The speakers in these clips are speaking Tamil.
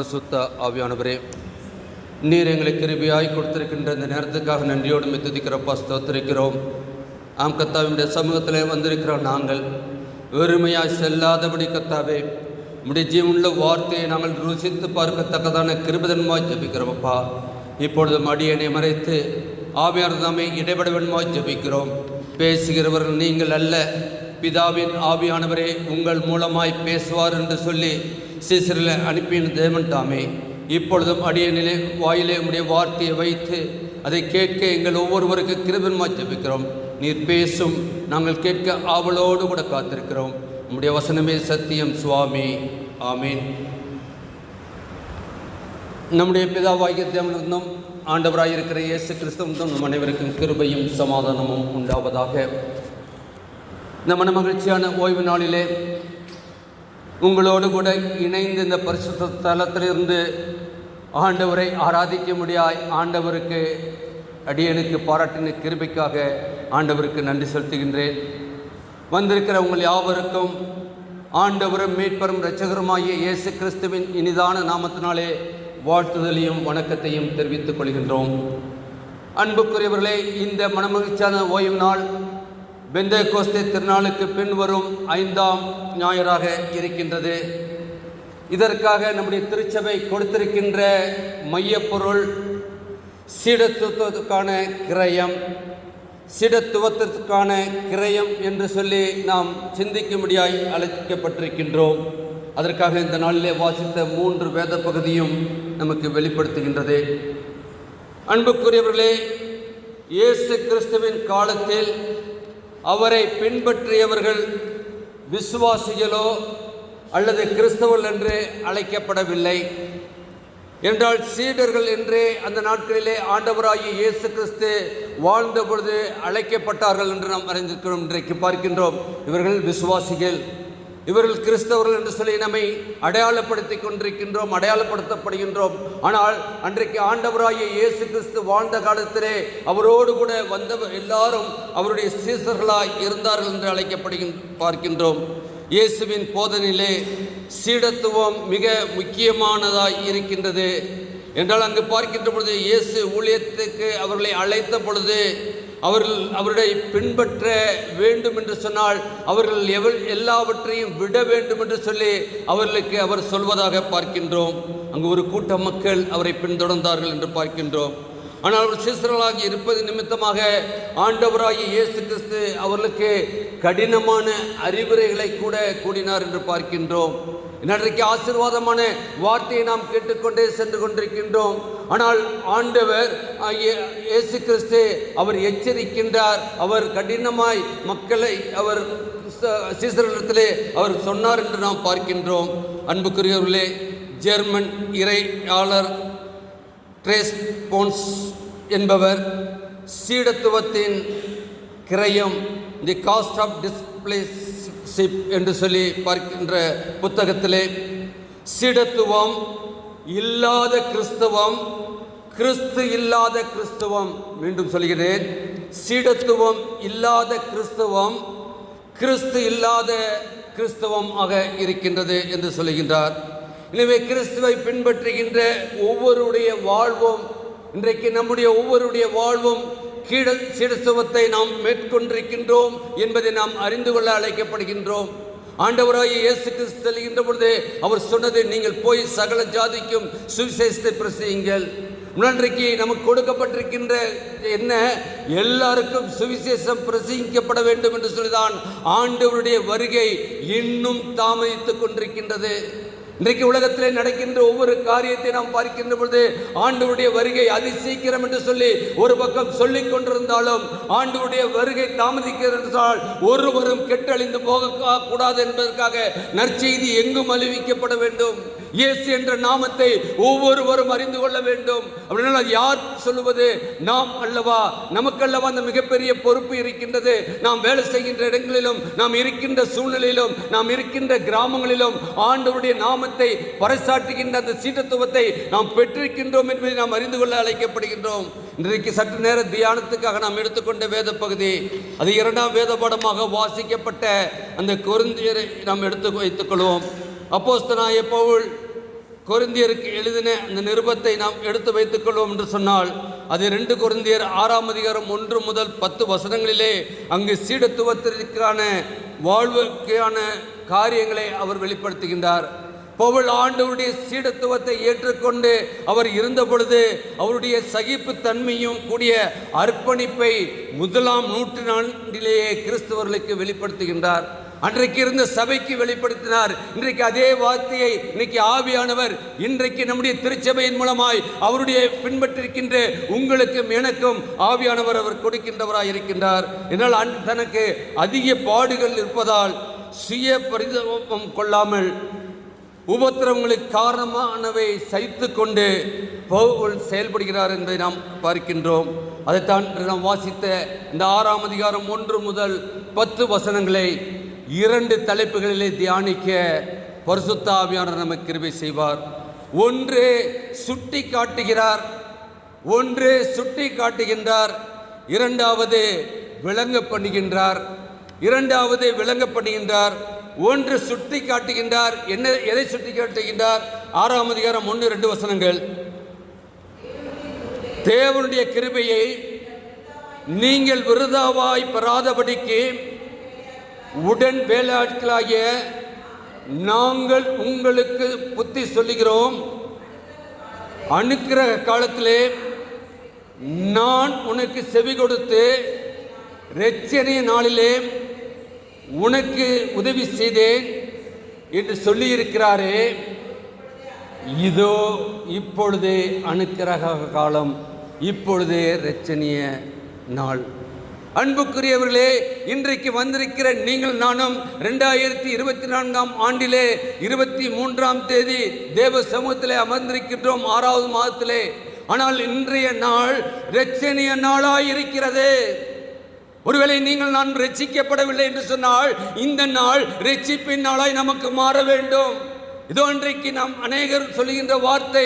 பரிசுத்த ஆவியானவரே, நீர் எங்களுக்கு கிருபையாய் கொடுத்திருக்கின்ற இந்த நேரத்துக்காக நன்றியோடு துதிக்கிறப்பா, ஸ்தோத்திரிக்கிறோம். ஆம் கர்த்தாவினுடைய சமூகத்தில் வந்திருக்கிறோம். நாங்கள் வெறுமையாய் செல்லாதபடி கர்த்தாவே, உம்முடைய ஜீவனுள்ள வார்த்தையை நாங்கள் ருசித்து பார்க்கத்தக்கதான கிருபைதன்மாய் ஜெபிக்கிறோம்ப்பா. இப்பொழுதும் அடியனை மறைத்து ஆவியானவர் தாமே இடைபட வேண்டுமாய் ஜெபிக்கிறோம். பேசுகிறவர்கள் நீங்கள் அல்ல, பிதாவின் ஆவியானவரே உங்கள் மூலமாய் பேசுவார் என்று சொல்லி சீசரில் அனுப்பின தேவன் தாமே, இப்பொழுதும் அடியனிலே வாயிலே உம்முடைய வார்த்தையை வைத்து அதை கேட்க எங்கள் ஒவ்வொருவருக்கு கிருபையாய் ஜெபிக்கிறோம். நீர் பேசும், நாங்கள் கேட்க ஆவலோடு கூட காத்திருக்கிறோம். உம்முடைய வசனமே சத்தியம் சுவாமி. ஆமீன். நம்முடைய பிதாவாகிய தேவனிருந்தும் ஆண்டவராயிருக்கிற இயேசு கிறிஸ்துவிடம் நம் அனைவருக்கும் கிருபையும் சமாதானமும் உண்டாவதாக. இந்த மனமகிழ்ச்சியான ஓய்வு நாளிலே உங்களோடு கூட இணைந்து இந்த பரிசுத்த தலத்திலிருந்து ஆண்டவரை ஆராதிக்க முடியாய் ஆண்டவருக்கு அடியனுக்கு பாராட்டின கிருபைக்காக ஆண்டவருக்கு நன்றி செலுத்துகின்றேன். வந்திருக்கிற உங்கள் யாவருக்கும் ஆண்டவரும் மீட்பரும் இரட்சகருமாகிய இயேசு கிறிஸ்துவின் இனிதான நாமத்தினாலே வாழ்த்துதலையும் வணக்கத்தையும் தெரிவித்துக் கொள்கின்றோம். அன்புக்குரியவர்களே, இந்த மனமகிழ்ச்சியான ஓய்வு நாள் பெந்தேகோஸ்தே திருநாளுக்கு பின்வரும் 5ஆம் ஞாயிறாக இருக்கின்றது. இதற்காக நம்முடைய திருச்சபை கொடுத்திருக்கின்ற மையப்பொருள் சீடத்துவத்திற்கான கிரயம். சீடத்துவத்திற்கான கிரயம் என்று சொல்லி நாம் சிந்திக்கும்படியாய் அழைக்கப்பட்டிருக்கின்றோம். அதற்காக இந்த நாளிலே வாசித்த 3 வேத பகுதியும் நமக்கு வெளிப்படுத்துகின்றது. அன்புக்குரியவர்களே, இயேசு கிறிஸ்துவின் காலத்தில் அவரை பின்பற்றியவர்கள் விசுவாசிகளோ அல்லது கிறிஸ்தவர்கள் என்று அழைக்கப்படவில்லை. என்றால் சீடர்கள் என்றே அந்த நாட்களிலே ஆண்டவராகிய இயேசு கிறிஸ்து வாழ்ந்த பொழுது அழைக்கப்பட்டார்கள் என்று நாம் அறிந்திருக்கிறோம். இன்றைக்கு பார்க்கின்றோம், இவர்கள் விசுவாசிகள், இவர்கள் கிறிஸ்தவர்கள் என்று சொல்லி நம்மை அடையாளப்படுத்தி கொண்டிருக்கின்றோம், அடையாளப்படுத்தப்படுகின்றோம். ஆனால் அன்றைக்கு ஆண்டவராகிய இயேசு கிறிஸ்து வாழ்ந்த காலத்திலே அவரோடு கூட வந்தவர் எல்லாரும் அவருடைய சீசர்களாய் இருந்தார்கள் என்று பார்க்கின்றோம். இயேசுவின் போதனையிலே சீடத்துவம் மிக முக்கியமானதாய் இருக்கின்றது. என்றால் அங்கு பார்க்கின்ற பொழுது இயேசு ஊழியத்துக்கு அவர்களை அழைத்த பொழுது அவர்களை பின்பற்ற வேண்டும் என்று சொன்னால் அவர்கள் எல்லாவற்றையும் விட வேண்டும் என்று சொல்லி அவர்களுக்கு அவர் சொல்வதாக பார்க்கின்றோம். அங்கு ஒரு கூட்ட மக்கள் அவரை பின்தொடர்ந்தார்கள் என்று பார்க்கின்றோம். ஆனால் அவர் சீசர்களாகி இருப்பது நிமித்தமாக ஆண்டவராகிய இயேசு கிறிஸ்து அவர்களுக்கு கடினமான அறிவுரைகளை கூட கூடினார் என்று பார்க்கின்றோம். இன்றைக்கு ஆசீர்வாதமான வார்த்தையை நாம் கேட்டுக்கொண்டே சென்று கொண்டிருக்கின்றோம். ஆனால் ஆண்டவர் இயேசு கிறிஸ்து அவர் எச்சரிக்கின்றார். அவர் கடினமாய் மக்களை அவர் சீசர்களிடத்திலே அவர் சொன்னார் என்று நாம் பார்க்கின்றோம். அன்புக்குரியவர்களே, ஜெர்மன் இறையாளர் ட்ரேஸ் போன்ஸ் என்பவர் சீடத்துவத்தின் கிரயம், தி காஸ்ட் ஆஃப் டிஸ்பிளேஷிப் என்று சொல்லி பார்க்கின்ற புத்தகத்திலே சீடத்துவம் இல்லாத கிறிஸ்தவம், கிறிஸ்து இல்லாத கிறிஸ்தவம், மீண்டும் சொல்கிறேன், சீடத்துவம் இல்லாத கிறிஸ்தவம் கிறிஸ்து இல்லாத கிறிஸ்தவம் ஆக இருக்கின்றது என்று சொல்லுகின்றார். எனவே கிறிஸ்துவை பின்பற்றுகின்ற ஒவ்வொருடைய வாழ்வும், இன்றைக்கு நம்முடைய ஒவ்வொருடைய வாழ்வும் சீடத்துவத்தை நாம் மேற்கொண்டிருக்கின்றோம் என்பதை நாம் அறிந்து கொள்ள அழைக்கப்படுகின்றோம். ஆண்டவராகிய இயேசு கிறிஸ்து செல்கின்ற பொழுது அவர் சொன்னது, நீங்கள் போய் சகல ஜாதிக்கும் சுவிசேஷத்தை பிரசங்கியுங்கள். இன்றைக்கு நமக்கு கொடுக்கப்பட்டிருக்கின்ற என்ன, எல்லாருக்கும் சுவிசேஷம் பிரசங்கிக்கப்பட வேண்டும் என்று சொல்லிதான் ஆண்டவருடைய வருகை இன்னும் தாமதித்துக் கொண்டிருக்கின்றது. இன்றைக்கு உலகத்திலே நடக்கின்ற ஒவ்வொரு காரியத்தை நாம் பார்க்கின்ற பொழுது ஆண்டவருடைய வருகை அதி சீக்கிரம் என்று சொல்லி ஒரு பக்கம் சொல்லிக் கொண்டிருந்தாலும் ஆண்டவருடைய வருகை தாமதிக்கிறது என்றால் ஒருவரும் கெட்டழிந்து போக கூடாது என்பதற்காக நற்செய்தி எங்கும் அறிவிக்கப்பட வேண்டும். இயேசு என்ற நாமத்தை ஒவ்வொருவரும் அறிந்து கொள்ள வேண்டும். அப்படின்னா யார் சொல்லுவது? நாம் அல்லவா? நமக்கல்லவா அந்த மிகப்பெரிய பொறுப்பு இருக்கின்றது. நாம் வேலை செய்கின்ற இடங்களிலும், நாம் இருக்கின்ற சூழ்நிலையிலும், நாம் இருக்கின்ற கிராமங்களிலும் ஆண்டவருடைய நாமத்தை பறைசாற்றுகின்ற அந்த சீடத்துவத்தை நாம் பெற்றிருக்கின்றோம் என்பதை நாம் அறிந்து கொள்ள அழைக்கப்படுகின்றோம். இன்றைக்கு சற்று நேர தியானத்துக்காக நாம் எடுத்துக்கொண்ட வேத பகுதி, அது 2ஆம் வேத பாடமாக வாசிக்கப்பட்ட அந்த கொரிந்தியரை நாம் எடுத்து வைத்துக் கொள்வோம். அப்போஸ்தலனாகிய பவுல் கொரிந்தியருக்கு எழுதின அந்த நிருபத்தை நாம் எடுத்து வைத்துக் கொள்வோம் என்று சொன்னால், அது 2 கொரிந்தியர் 6ஆம் அதிகாரம் 1 முதல் 10 வசனங்களிலே அங்கு சீடத்துவத்திற்கான வாழ்வுக்கான காரியங்களை அவர் வெளிப்படுத்துகின்றார். பவுல் ஆண்டவருடைய சீடத்துவத்தை ஏற்றுக்கொண்டு அவர் இருந்த பொழுது அவருடைய சகிப்பு தன்மையும் கூடிய அர்ப்பணிப்பை 1ஆம் நூற்றாண்டிலேயே கிறிஸ்தவர்களுக்கு வெளிப்படுத்துகின்றார். அன்றைக்கு இருந்த சபைக்கு வெளிப்படுத்தினார். இன்றைக்கு அதே வார்த்தையை இன்னைக்கு ஆவியானவர் இன்றைக்கு நம்முடைய திருச்சபையின் மூலமாய் அவருடைய பின்பற்றிருக்கின்ற உங்களுக்கும் எனக்கும் ஆவியானவர் அவர் கொடுக்கின்றவராய் இருக்கின்றார். என்னால் தனக்கு அதிக பாடுகள் இருப்பதால் சுய பரிதாபம் கொள்ளாமல் உபத்திரவங்களுக்கு காரணமானவை சகித்து கொண்டு பவுல் செயல்படுகிறார் என்பதை நாம் பார்க்கின்றோம். அதைத்தான் நாம் வாசித்த இந்த 6ஆம் அதிகாரம் 1 முதல் 10 வசனங்களை 2 தலைப்புகளிலே தியானிக்க பரிசுத்த ஆவியானவர் நமக்கு கிருபை செய்வார். ஒன்று சுட்டி காட்டுகின்றார், இரண்டாவது விளங்க பண்ணுகின்றார். ஒன்று சுட்டி காட்டுகின்றார். என்ன, எதை சுட்டி காட்டுகின்றார்? 6ஆம் அதிகாரம் 1-2 வசனங்கள். தேவனுடைய கிருபையை நீங்கள் விருதாவாய் பெறாதபடிக்கு உடன் வேலையாட்களாகிய நாங்கள் உங்களுக்கு புத்தி சொல்லுகிறோம். அனுக்கிரக காலத்திலே நான் உனக்கு செவி கொடுத்து இரட்சணிய நாளிலே உனக்கு உதவி செய்தேன் என்று சொல்லியிருக்கிறாரே, இதோ இப்பொழுதே அனுக்கிரக காலம், இப்பொழுதே இரட்சணிய நாள். அன்புக்குரியவர்களே, இன்றைக்கு வந்திருக்கிற நீங்கள் நானும் 2024ஆம் ஆண்டிலே 23ஆம் தேதி தேவ சமூகத்திலே அமர்ந்திருக்கின்றோம், 6வது மாதத்திலே. ஆனால் இன்றைய நாள் இரட்சணிய நாளாய் இருக்கிறது. ஒருவேளை நீங்கள் நான் ரட்சிக்கப்படவில்லை என்று சொன்னால் இந்த நாள் ரட்சிப்பின் நாளாய் நமக்கு மாற வேண்டும். இதோ இன்றைக்கு நாம் அநேகர் சொல்லுகின்ற வார்த்தை,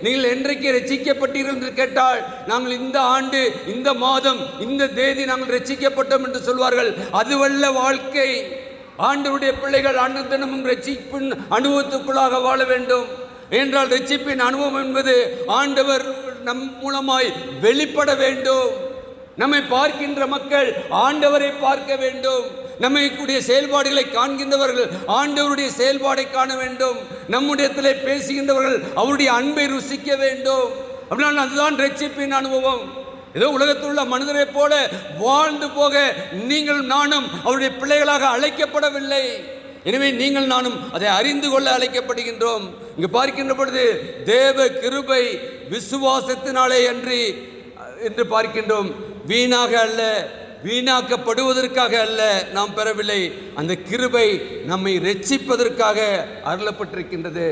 நீங்கள் என்றைக்கு ரட்சிக்கப்பட்டீர்கள் என்று கேட்டால் நாங்கள் இந்த ஆண்டு, இந்த மாதம், இந்த தேதி நாங்கள் ரட்சிக்கப்பட்டோம் என்று சொல்வார்கள். அதுவல்ல வாழ்க்கை. ஆண்டவருடைய பிள்ளைகள் ஆண்டு தினமும் ரட்சிப்பின் அனுபவத்துக்குள்ளாக வாழ வேண்டும். என்றால் ரட்சிப்பின் அனுபவம் என்பது ஆண்டவர் நம் மூலமாய் வெளிப்பட வேண்டும். நம்மை பார்க்கின்ற மக்கள் ஆண்டவரை பார்க்க வேண்டும். நம்மை கூடிய செயல்பாடுகளை காண்கின்றவர்கள் ஆண்டவருடைய செயல்பாடை காண வேண்டும். நம்முடையத்திலே பேசுகின்றவர்கள் அவருடைய அன்பை ருசிக்க வேண்டும். அப்படின்னா அதுதான் ரட்சிப்பின் அனுபவம். ஏதோ உலகத்தில் உள்ள மனிதரை போல வாழ்ந்து போக நீங்கள் நானும் அவருடைய பிள்ளைகளாக அழைக்கப்படவில்லை. எனவே நீங்கள் நானும் அதை அறிந்து கொள்ள அழைக்கப்படுகின்றோம். இங்கு பார்க்கின்ற பொழுது தேவ கிருபை விசுவாசத்தினாலே அன்றி என்று பார்க்கின்றோம். வீணாக அல்ல, வீணாக்கப்படுவதற்காக அல்ல நாம் பெறவில்லை. அந்த கிருபை நம்மை ரட்சிப்பதற்காக அருளப்பட்டிருக்கின்றது.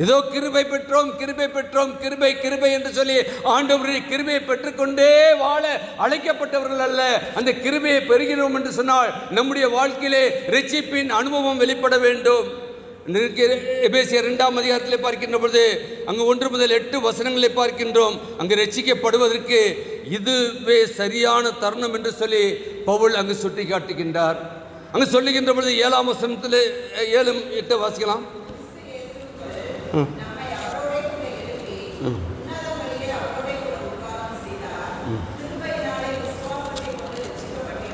ஏதோ கிருபை பெற்றோம், கிருபை பெற்றோம், கிருபை கிருபை என்று சொல்லி ஆண்டவருடைய கிருபையை பெற்றுக்கொண்டே வாழ அழைக்கப்பட்டவர்கள் அல்ல. அந்த கிருபையை பெறுகிறோம் என்று சொன்னால் நம்முடைய வாழ்க்கையிலே ரட்சிப்பின் அனுபவம் வெளிப்பட வேண்டும். எபேசியர் 2ஆம் அதிகாரத்திலே பார்க்கின்ற பொழுது அங்கு 1 முதல் 8 வசனங்களை பார்க்கின்றோம். அங்கு ரட்சிக்கப்படுவதற்கு இதுவே சரியான தருணம் என்று சொல்லி பவுல் அங்கு சுட்டி காட்டுகின்றார். அங்கு சொல்லுகின்ற பொழுது 7ஆம் வசனத்திலே 7-8 வாசிக்கலாம்.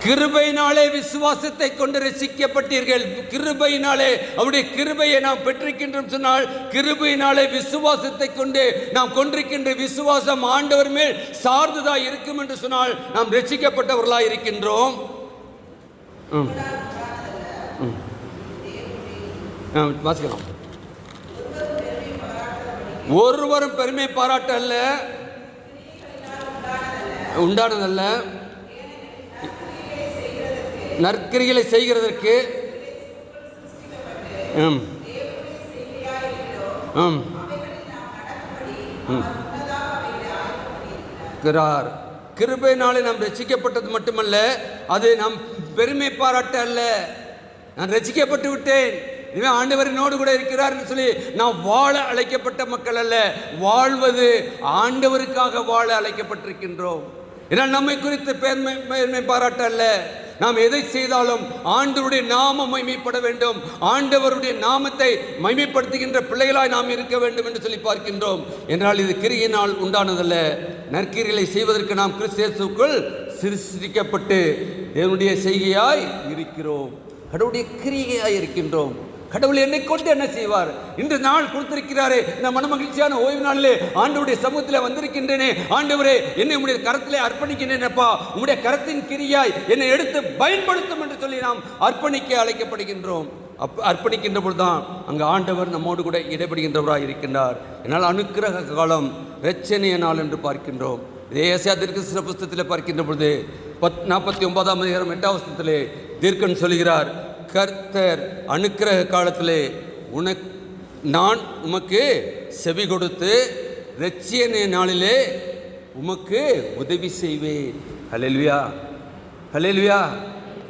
கிருபையினாலே விசுவாசத்தை கொண்டு ரட்சிக்கப்பட்டீர்கள். கிருபையினாலே அவருடைய கிருபையை நாம் பெற்றிருக்கின்றோம் சொன்னால், கிருபையினாலே விசுவாசத்தை கொண்டு நாம் கொண்டிருக்கின்ற விசுவாசம் ஆண்டவர் மேல் சார்ந்ததாக இருக்கும் என்று சொன்னால் நாம் ரட்சிக்கப்பட்டவர்களாக இருக்கின்றோம். வாசிக்கலாம். ஒருவரும் பெருமை பாராட்ட அல்ல, உண்டானதல்ல, நற்கிரிகளை செய்கிறதற்கு கிருபையினாலே நாம் ரட்சிக்கப்பட்டது மட்டுமல்ல, அது நாம் பெருமை பாராட்ட அல்ல. நான் ரட்சிக்கப்பட்டு விட்டேன், இனிமே ஆண்டவர் என்னோடு கூட இருக்கிறார் என்று சொல்லி நாம் வாழ அழைக்கப்பட்ட மக்கள் அல்ல. வாழ்வது ஆண்டவருக்காக வாழ அழைக்கப்பட்டிருக்கின்றோம். இதனால் நம்மை குறித்து பெருமை பாராட்ட அல்ல. நாம் எதை செய்தாலும் ஆண்டவருடைய நாமம் மகிமைப்பட வேண்டும், ஆண்டவருடைய நாமத்தை மகிமைப்படுத்துகின்ற பிள்ளைகளாய் நாம் இருக்க வேண்டும் என்று சொல்லி பார்க்கின்றோம். என்றால் இது கிரியினால் உண்டானதல்ல, நற்கிரிகளை செய்வதற்கு நாம் கிறிஸ்து இயேசுவுக்குள் சிருஷ்டிக்கப்பட்டு தேவனுடைய செய்கையாய் இருக்கிறோம், கடவுளுடைய கிரியையாய் இருக்கின்றோம். கடவுள் என்னை கொண்டு என்ன செய்வார்? இன்று நாள் கொடுத்திருக்கிறாரே, இந்த மனமகிழ்ச்சியான ஓய்வு நாளிலே ஆண்டவருடைய சமூகத்தில் வந்திருக்கின்றேனே. ஆண்டவரே, என்னை உம்முடைய கரத்திலே அர்ப்பணிக்கின்றேனப்பா, உம்முடைய கரத்தின் கிரியாய் என்னை எடுத்து பயன்படுத்தும் என்று சொல்லி நாம் அர்ப்பணிக்க அழைக்கப்படுகின்றோம். அர்ப்பணிக்கின்ற பொழுதுதான் அங்கு ஆண்டவர் நம்மோடு கூட இடைபடுகின்றவராக இருக்கின்றார். என்னால் அனுக்கிரக காலம் இரட்சணிய நாள் என்று பார்க்கின்றோம். இதே ஏசாயா தீர்க்கதரிசன புஸ்தகத்தில் பார்க்கின்ற பொழுது 49ஆம் அதிகாரம் 8ஆம் வசனத்திலே தீர்க்கன் சொல்கிறார், கர்த்தர் அனுக்கிரக காலத்திலே நான் உமக்கு செவி கொடுத்து இரட்சணிய நாளிலே உமக்கு உதவி செய்வேன். ஹல்லேலூயா, ஹல்லேலூயா.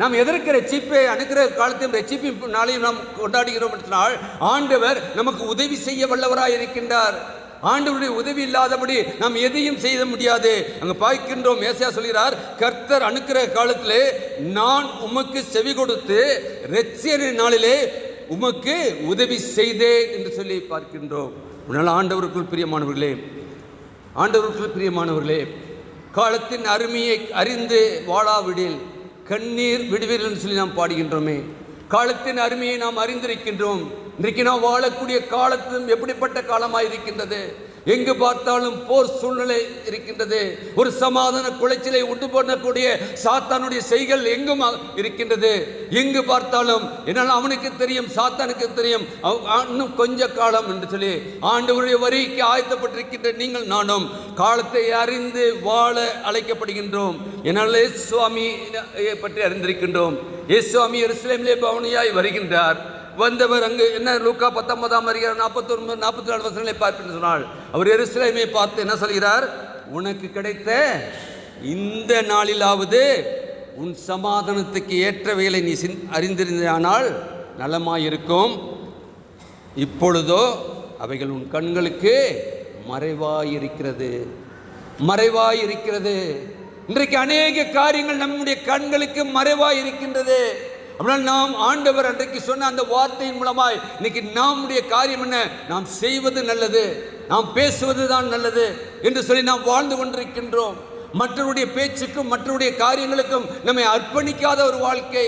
நாம் எதற்கு ரட்சிப்பை அனுக்கிரக காலத்தையும் ரட்சிப்பின் நாளையும் நாம் கொண்டாடுகிறோம் என்றால் ஆண்டவர் நமக்கு உதவி செய்ய வல்லவராய் இருக்கின்றார். ஆண்டவருடைய உதவி இல்லாதபடி நாம் எதையும் செய்ய முடியாது. அங்க பார்க்கின்றோம், ஏசாயா சொல்கிறார், கர்த்தர் அனுக்கிரக காலத்திலே நான் உமக்கு செவி கொடுத்து இரட்சணிய நாளிலே உமக்கு உதவி செய்தேன் என்று சொல்லி பார்க்கின்றோம். அதனால் ஆண்டவருக்குள் பிரியமானவர்களே, ஆண்டவருக்குள் பிரியமானவர்களே, காலத்தின் அருமையை அறிந்து வாழாவிடில் கண்ணீர் விடுவீர்கள் சொல்லி நாம் பாடுகின்றோமே. காலத்தின் அருமையை நாம் அறிந்திருக்கின்றோம். இன்றைக்கு நாம் வாழக்கூடிய காலத்திலும் எப்படிப்பட்ட காலமாக இருக்கின்றது. எங்கு பார்த்தாலும் போர் சூழ்நிலை இருக்கின்றது. ஒரு சமாதான குலைச்சலை உண்டு பண்ணக்கூடிய சாத்தானுடைய செய்கள் எங்கும் இருக்கின்றது. எங்கு பார்த்தாலும் என்னால் அவனுக்கு தெரியும், சாத்தானுக்கு தெரியும், இன்னும் கொஞ்ச காலம் என்று சொல்லி ஆண்டவருடைய வரிக்கு ஆயத்தப்பட்டிருக்கின்ற நீங்கள் நானும் காலத்தை அறிந்து வாழ அழைக்கப்படுகின்றோம். என்னால் இயேசுவாமியை பற்றி அறிந்திருக்கின்றோம். இயேசுவாமி எருசலேமிலே பவனியாய் வருகின்றார். வந்தவர் அங்கு என்ன லூக்கா 19ஆம் அதிகாரம் 41 44 வசனங்களை பார்ப்பேன் சொன்னால், அவர் எருசலேமை பார்த்து என்ன சொல்கிறார், உனக்கு கிடைத்த இந்த நாளிலாவது உன் சமாதானத்துக்கு ஏற்றவைகளை நீ அறிந்திருந்தானால் நலமாயிருக்கும். இப்பொழுதோ அவைகள் உன் கண்களுக்கு மறைவாயிருக்கிறது, மறைவாயிருக்கிறது. இன்றைக்கு அநேக காரியங்கள் நம்முடைய கண்களுக்கு மறைவாயிருக்கின்றது. அப்படினால் நாம் ஆண்டவர் அன்றைக்கு சொன்ன அந்த வார்த்தையின் மூலமாய் இன்னைக்கு நம்முடைய காரியம் என்ன, நாம் செய்வது நல்லது, நாம் பேசுவது தான் நல்லது என்று சொல்லி நாம் வாழ்ந்து கொண்டிருக்கின்றோம். மற்றவருடைய பேச்சுக்கும் மற்றவருடைய காரியங்களுக்கும் நம்மை அர்ப்பணிக்காத ஒரு வாழ்க்கை.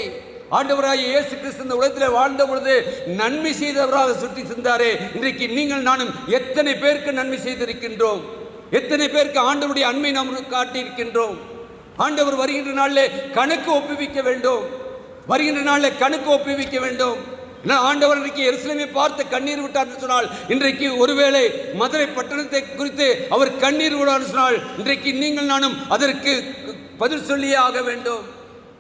ஆண்டவராகிய இயேசு கிறிஸ்து இந்த உலகத்தில் வாழ்ந்த பொழுது நன்மை செய்தவராக சுற்றி சென்றாரே. இன்றைக்கு நீங்கள் நானும் எத்தனை பேருக்கு நன்மை செய்திருக்கின்றோம், எத்தனை பேருக்கு ஆண்டவருடைய அன்மை நாம் காட்டியிருக்கின்றோம். ஆண்டவர் வருகின்ற நாளிலே கணக்கு ஒப்புவிக்க வேண்டும், வருகின்ற நாளில் கணக்கு ஒப்புவிக்க வேண்டும். ஆண்டவர் இன்றைக்கு எருசலேமை பார்த்து கண்ணீர் விட்டார் சொன்னால், இன்றைக்கு ஒருவேளை மதுரை பட்டணத்தை குறித்து அவர் கண்ணீர் விடார் சொன்னால், இன்றைக்கு நீங்கள் நானும் அதற்கு பதில் சொல்லியே ஆக வேண்டும்.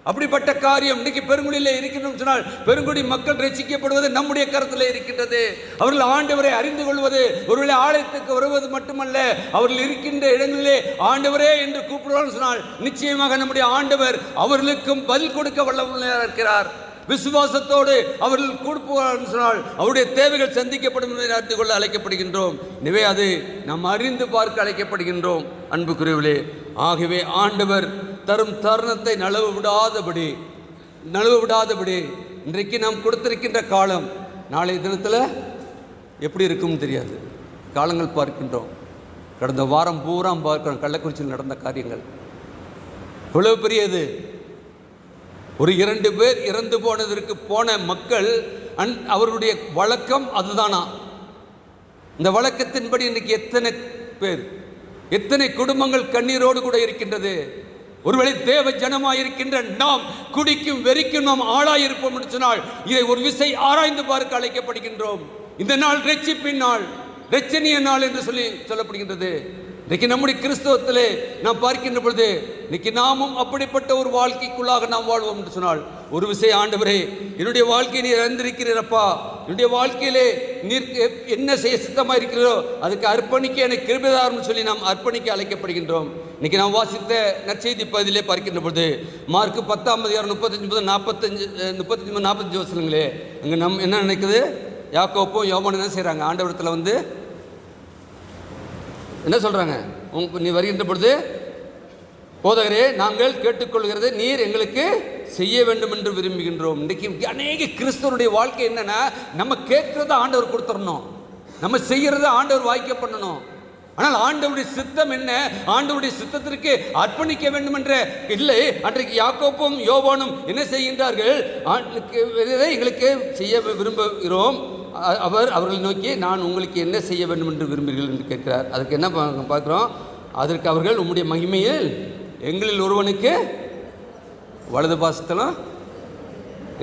அப்படிப்பட்ட காரியம் இன்றைக்கு பெருங்குடியில் இருக்கின்றோம் சொன்னால், பெருங்குடி மக்கள் ரட்சிக்கப்படுவது நம்முடைய கருத்தில் இருக்கின்றது. அவர்கள் ஆண்டவரை அறிந்து கொள்வது, ஒருவேளை ஆலயத்துக்கு வருவது மட்டுமல்ல, அவர்கள் இருக்கின்ற இடங்களிலே ஆண்டவரே என்று கூப்பிடுவார்கள் சொன்னால், நிச்சயமாக நம்முடைய ஆண்டவர் அவர்களுக்கும் பதில் கொடுக்க வல்லவராக இருக்கிறார். விசுவாசத்தோடு அவர்கள் கொடுப்பார்கள் சொன்னால் அவருடைய தேவைகள் சந்திக்கப்படும் என்பதை அறிந்து கொள்ள அழைக்கப்படுகின்றோம். எனவே அது நாம் அறிந்து பார்க்க அழைக்கப்படுகின்றோம். அன்புக்குரியவர்களே, ஆகவே ஆண்டவர் தரும் தருணத்தை நழுவ விடாதபடி இன்றைக்கு நாம் கொடுத்திருக்கின்ற காலம் நாளைய தினத்தில் எப்படி இருக்கும்னு தெரியாது. காலங்கள் பார்க்கின்றோம். கடந்த வாரம் பூரா பார்க்கிறோம், கள்ளக்குறிச்சியில் நடந்த காரியங்கள் எவ்வளவு பெரியது. ஒரு 2 பேர் இறந்து போனதற்கு போன மக்கள் அவருடைய வழக்கம் அதுதானா? இந்த வழக்கத்தின்படி இன்றைக்கு எத்தனை பேர், எத்தனை குடும்பங்கள் கண்ணீரோடு கூட இருக்கின்றது. ஒருவேளை தேவ ஜனமாய் இருக்கின்ற நாம் குடிக்கும் வெறிக்கும் நாம் ஆளாயிருப்போம் என்று சொன்னால், இதை ஒரு விசை ஆராய்ந்து பார்க்க அழைக்கப்படுகின்றோம். இந்த நாள் ரட்சிப்பின் நாள், இரட்சணிய நாள் என்று சொல்லப்படுகின்றது. இன்னைக்கு நம்முடைய கிறிஸ்தவத்திலே நாம் பார்க்கின்ற பொழுது இன்னைக்கு நாமும் அப்படிப்பட்ட ஒரு வாழ்க்கைக்குள்ளாக நாம் வாழ்வோம் என்று சொன்னால், ஒரு விசை ஆண்டவரே, என்னுடைய வாழ்க்கையை நீர் அறிந்திருக்கிறீரப்பா, என்னுடைய வாழ்க்கையிலே நீர் என்ன செய்ய சித்தமாக இருக்கிறதோ அதுக்கு அர்ப்பணிக்க எனக்கு கிருபைதாரம் சொல்லி நாம் அர்ப்பணிக்க அழைக்கப்படுகின்றோம். இன்னைக்கு நாம் வாசித்த நற்செய்தி பகுதியிலே பார்க்கின்ற பொழுது மார்க் 10ஆம் அதிகாரம் 35-45 வசனங்களே, அங்கே நம்ம என்ன நினைக்குது, யாக்கோப்பும் யோவானும் என்ன செய்கிறாங்க, ஆண்டவரத்தில் வந்து என்ன சொல்கிறாங்க, நீ வருகின்ற பொழுது, போதகரே நாங்கள் கேட்டுக்கொள்கிறது நீர் எங்களுக்கு செய்ய வேண்டும் என்று விரும்புகின்றோம். இன்றைக்கு அநேக கிறிஸ்தவருடைய வாழ்க்கை என்னன்னா, நம்ம கேட்கறத ஆண்டவர் கொடுத்துடணும், நம்ம செய்யறத ஆண்டவர் வாய்க்க பண்ணணும். ஆனால் ஆண்டவருடைய சித்தம் என்ன? ஆண்டவருடைய சித்தத்திற்கு அர்ப்பணிக்க வேண்டும் என்ற இல்லை. அன்றைக்கு யாக்கோப்பும் யோவானும் என்ன செய்கின்றார்கள்? எங்களுக்கு செய்ய விரும்புகிறோம். அவர்களை நோக்கி, நான் உங்களுக்கு என்ன செய்ய வேண்டும் என்று விரும்புகிறீர்கள் என்று கேட்கிறார். அதுக்கு என்ன பார்க்குறோம்? அதற்கு அவர்கள், உம்முடைய மகிமையில் எங்களில் ஒருவனுக்கு வலது பாசத்திலும்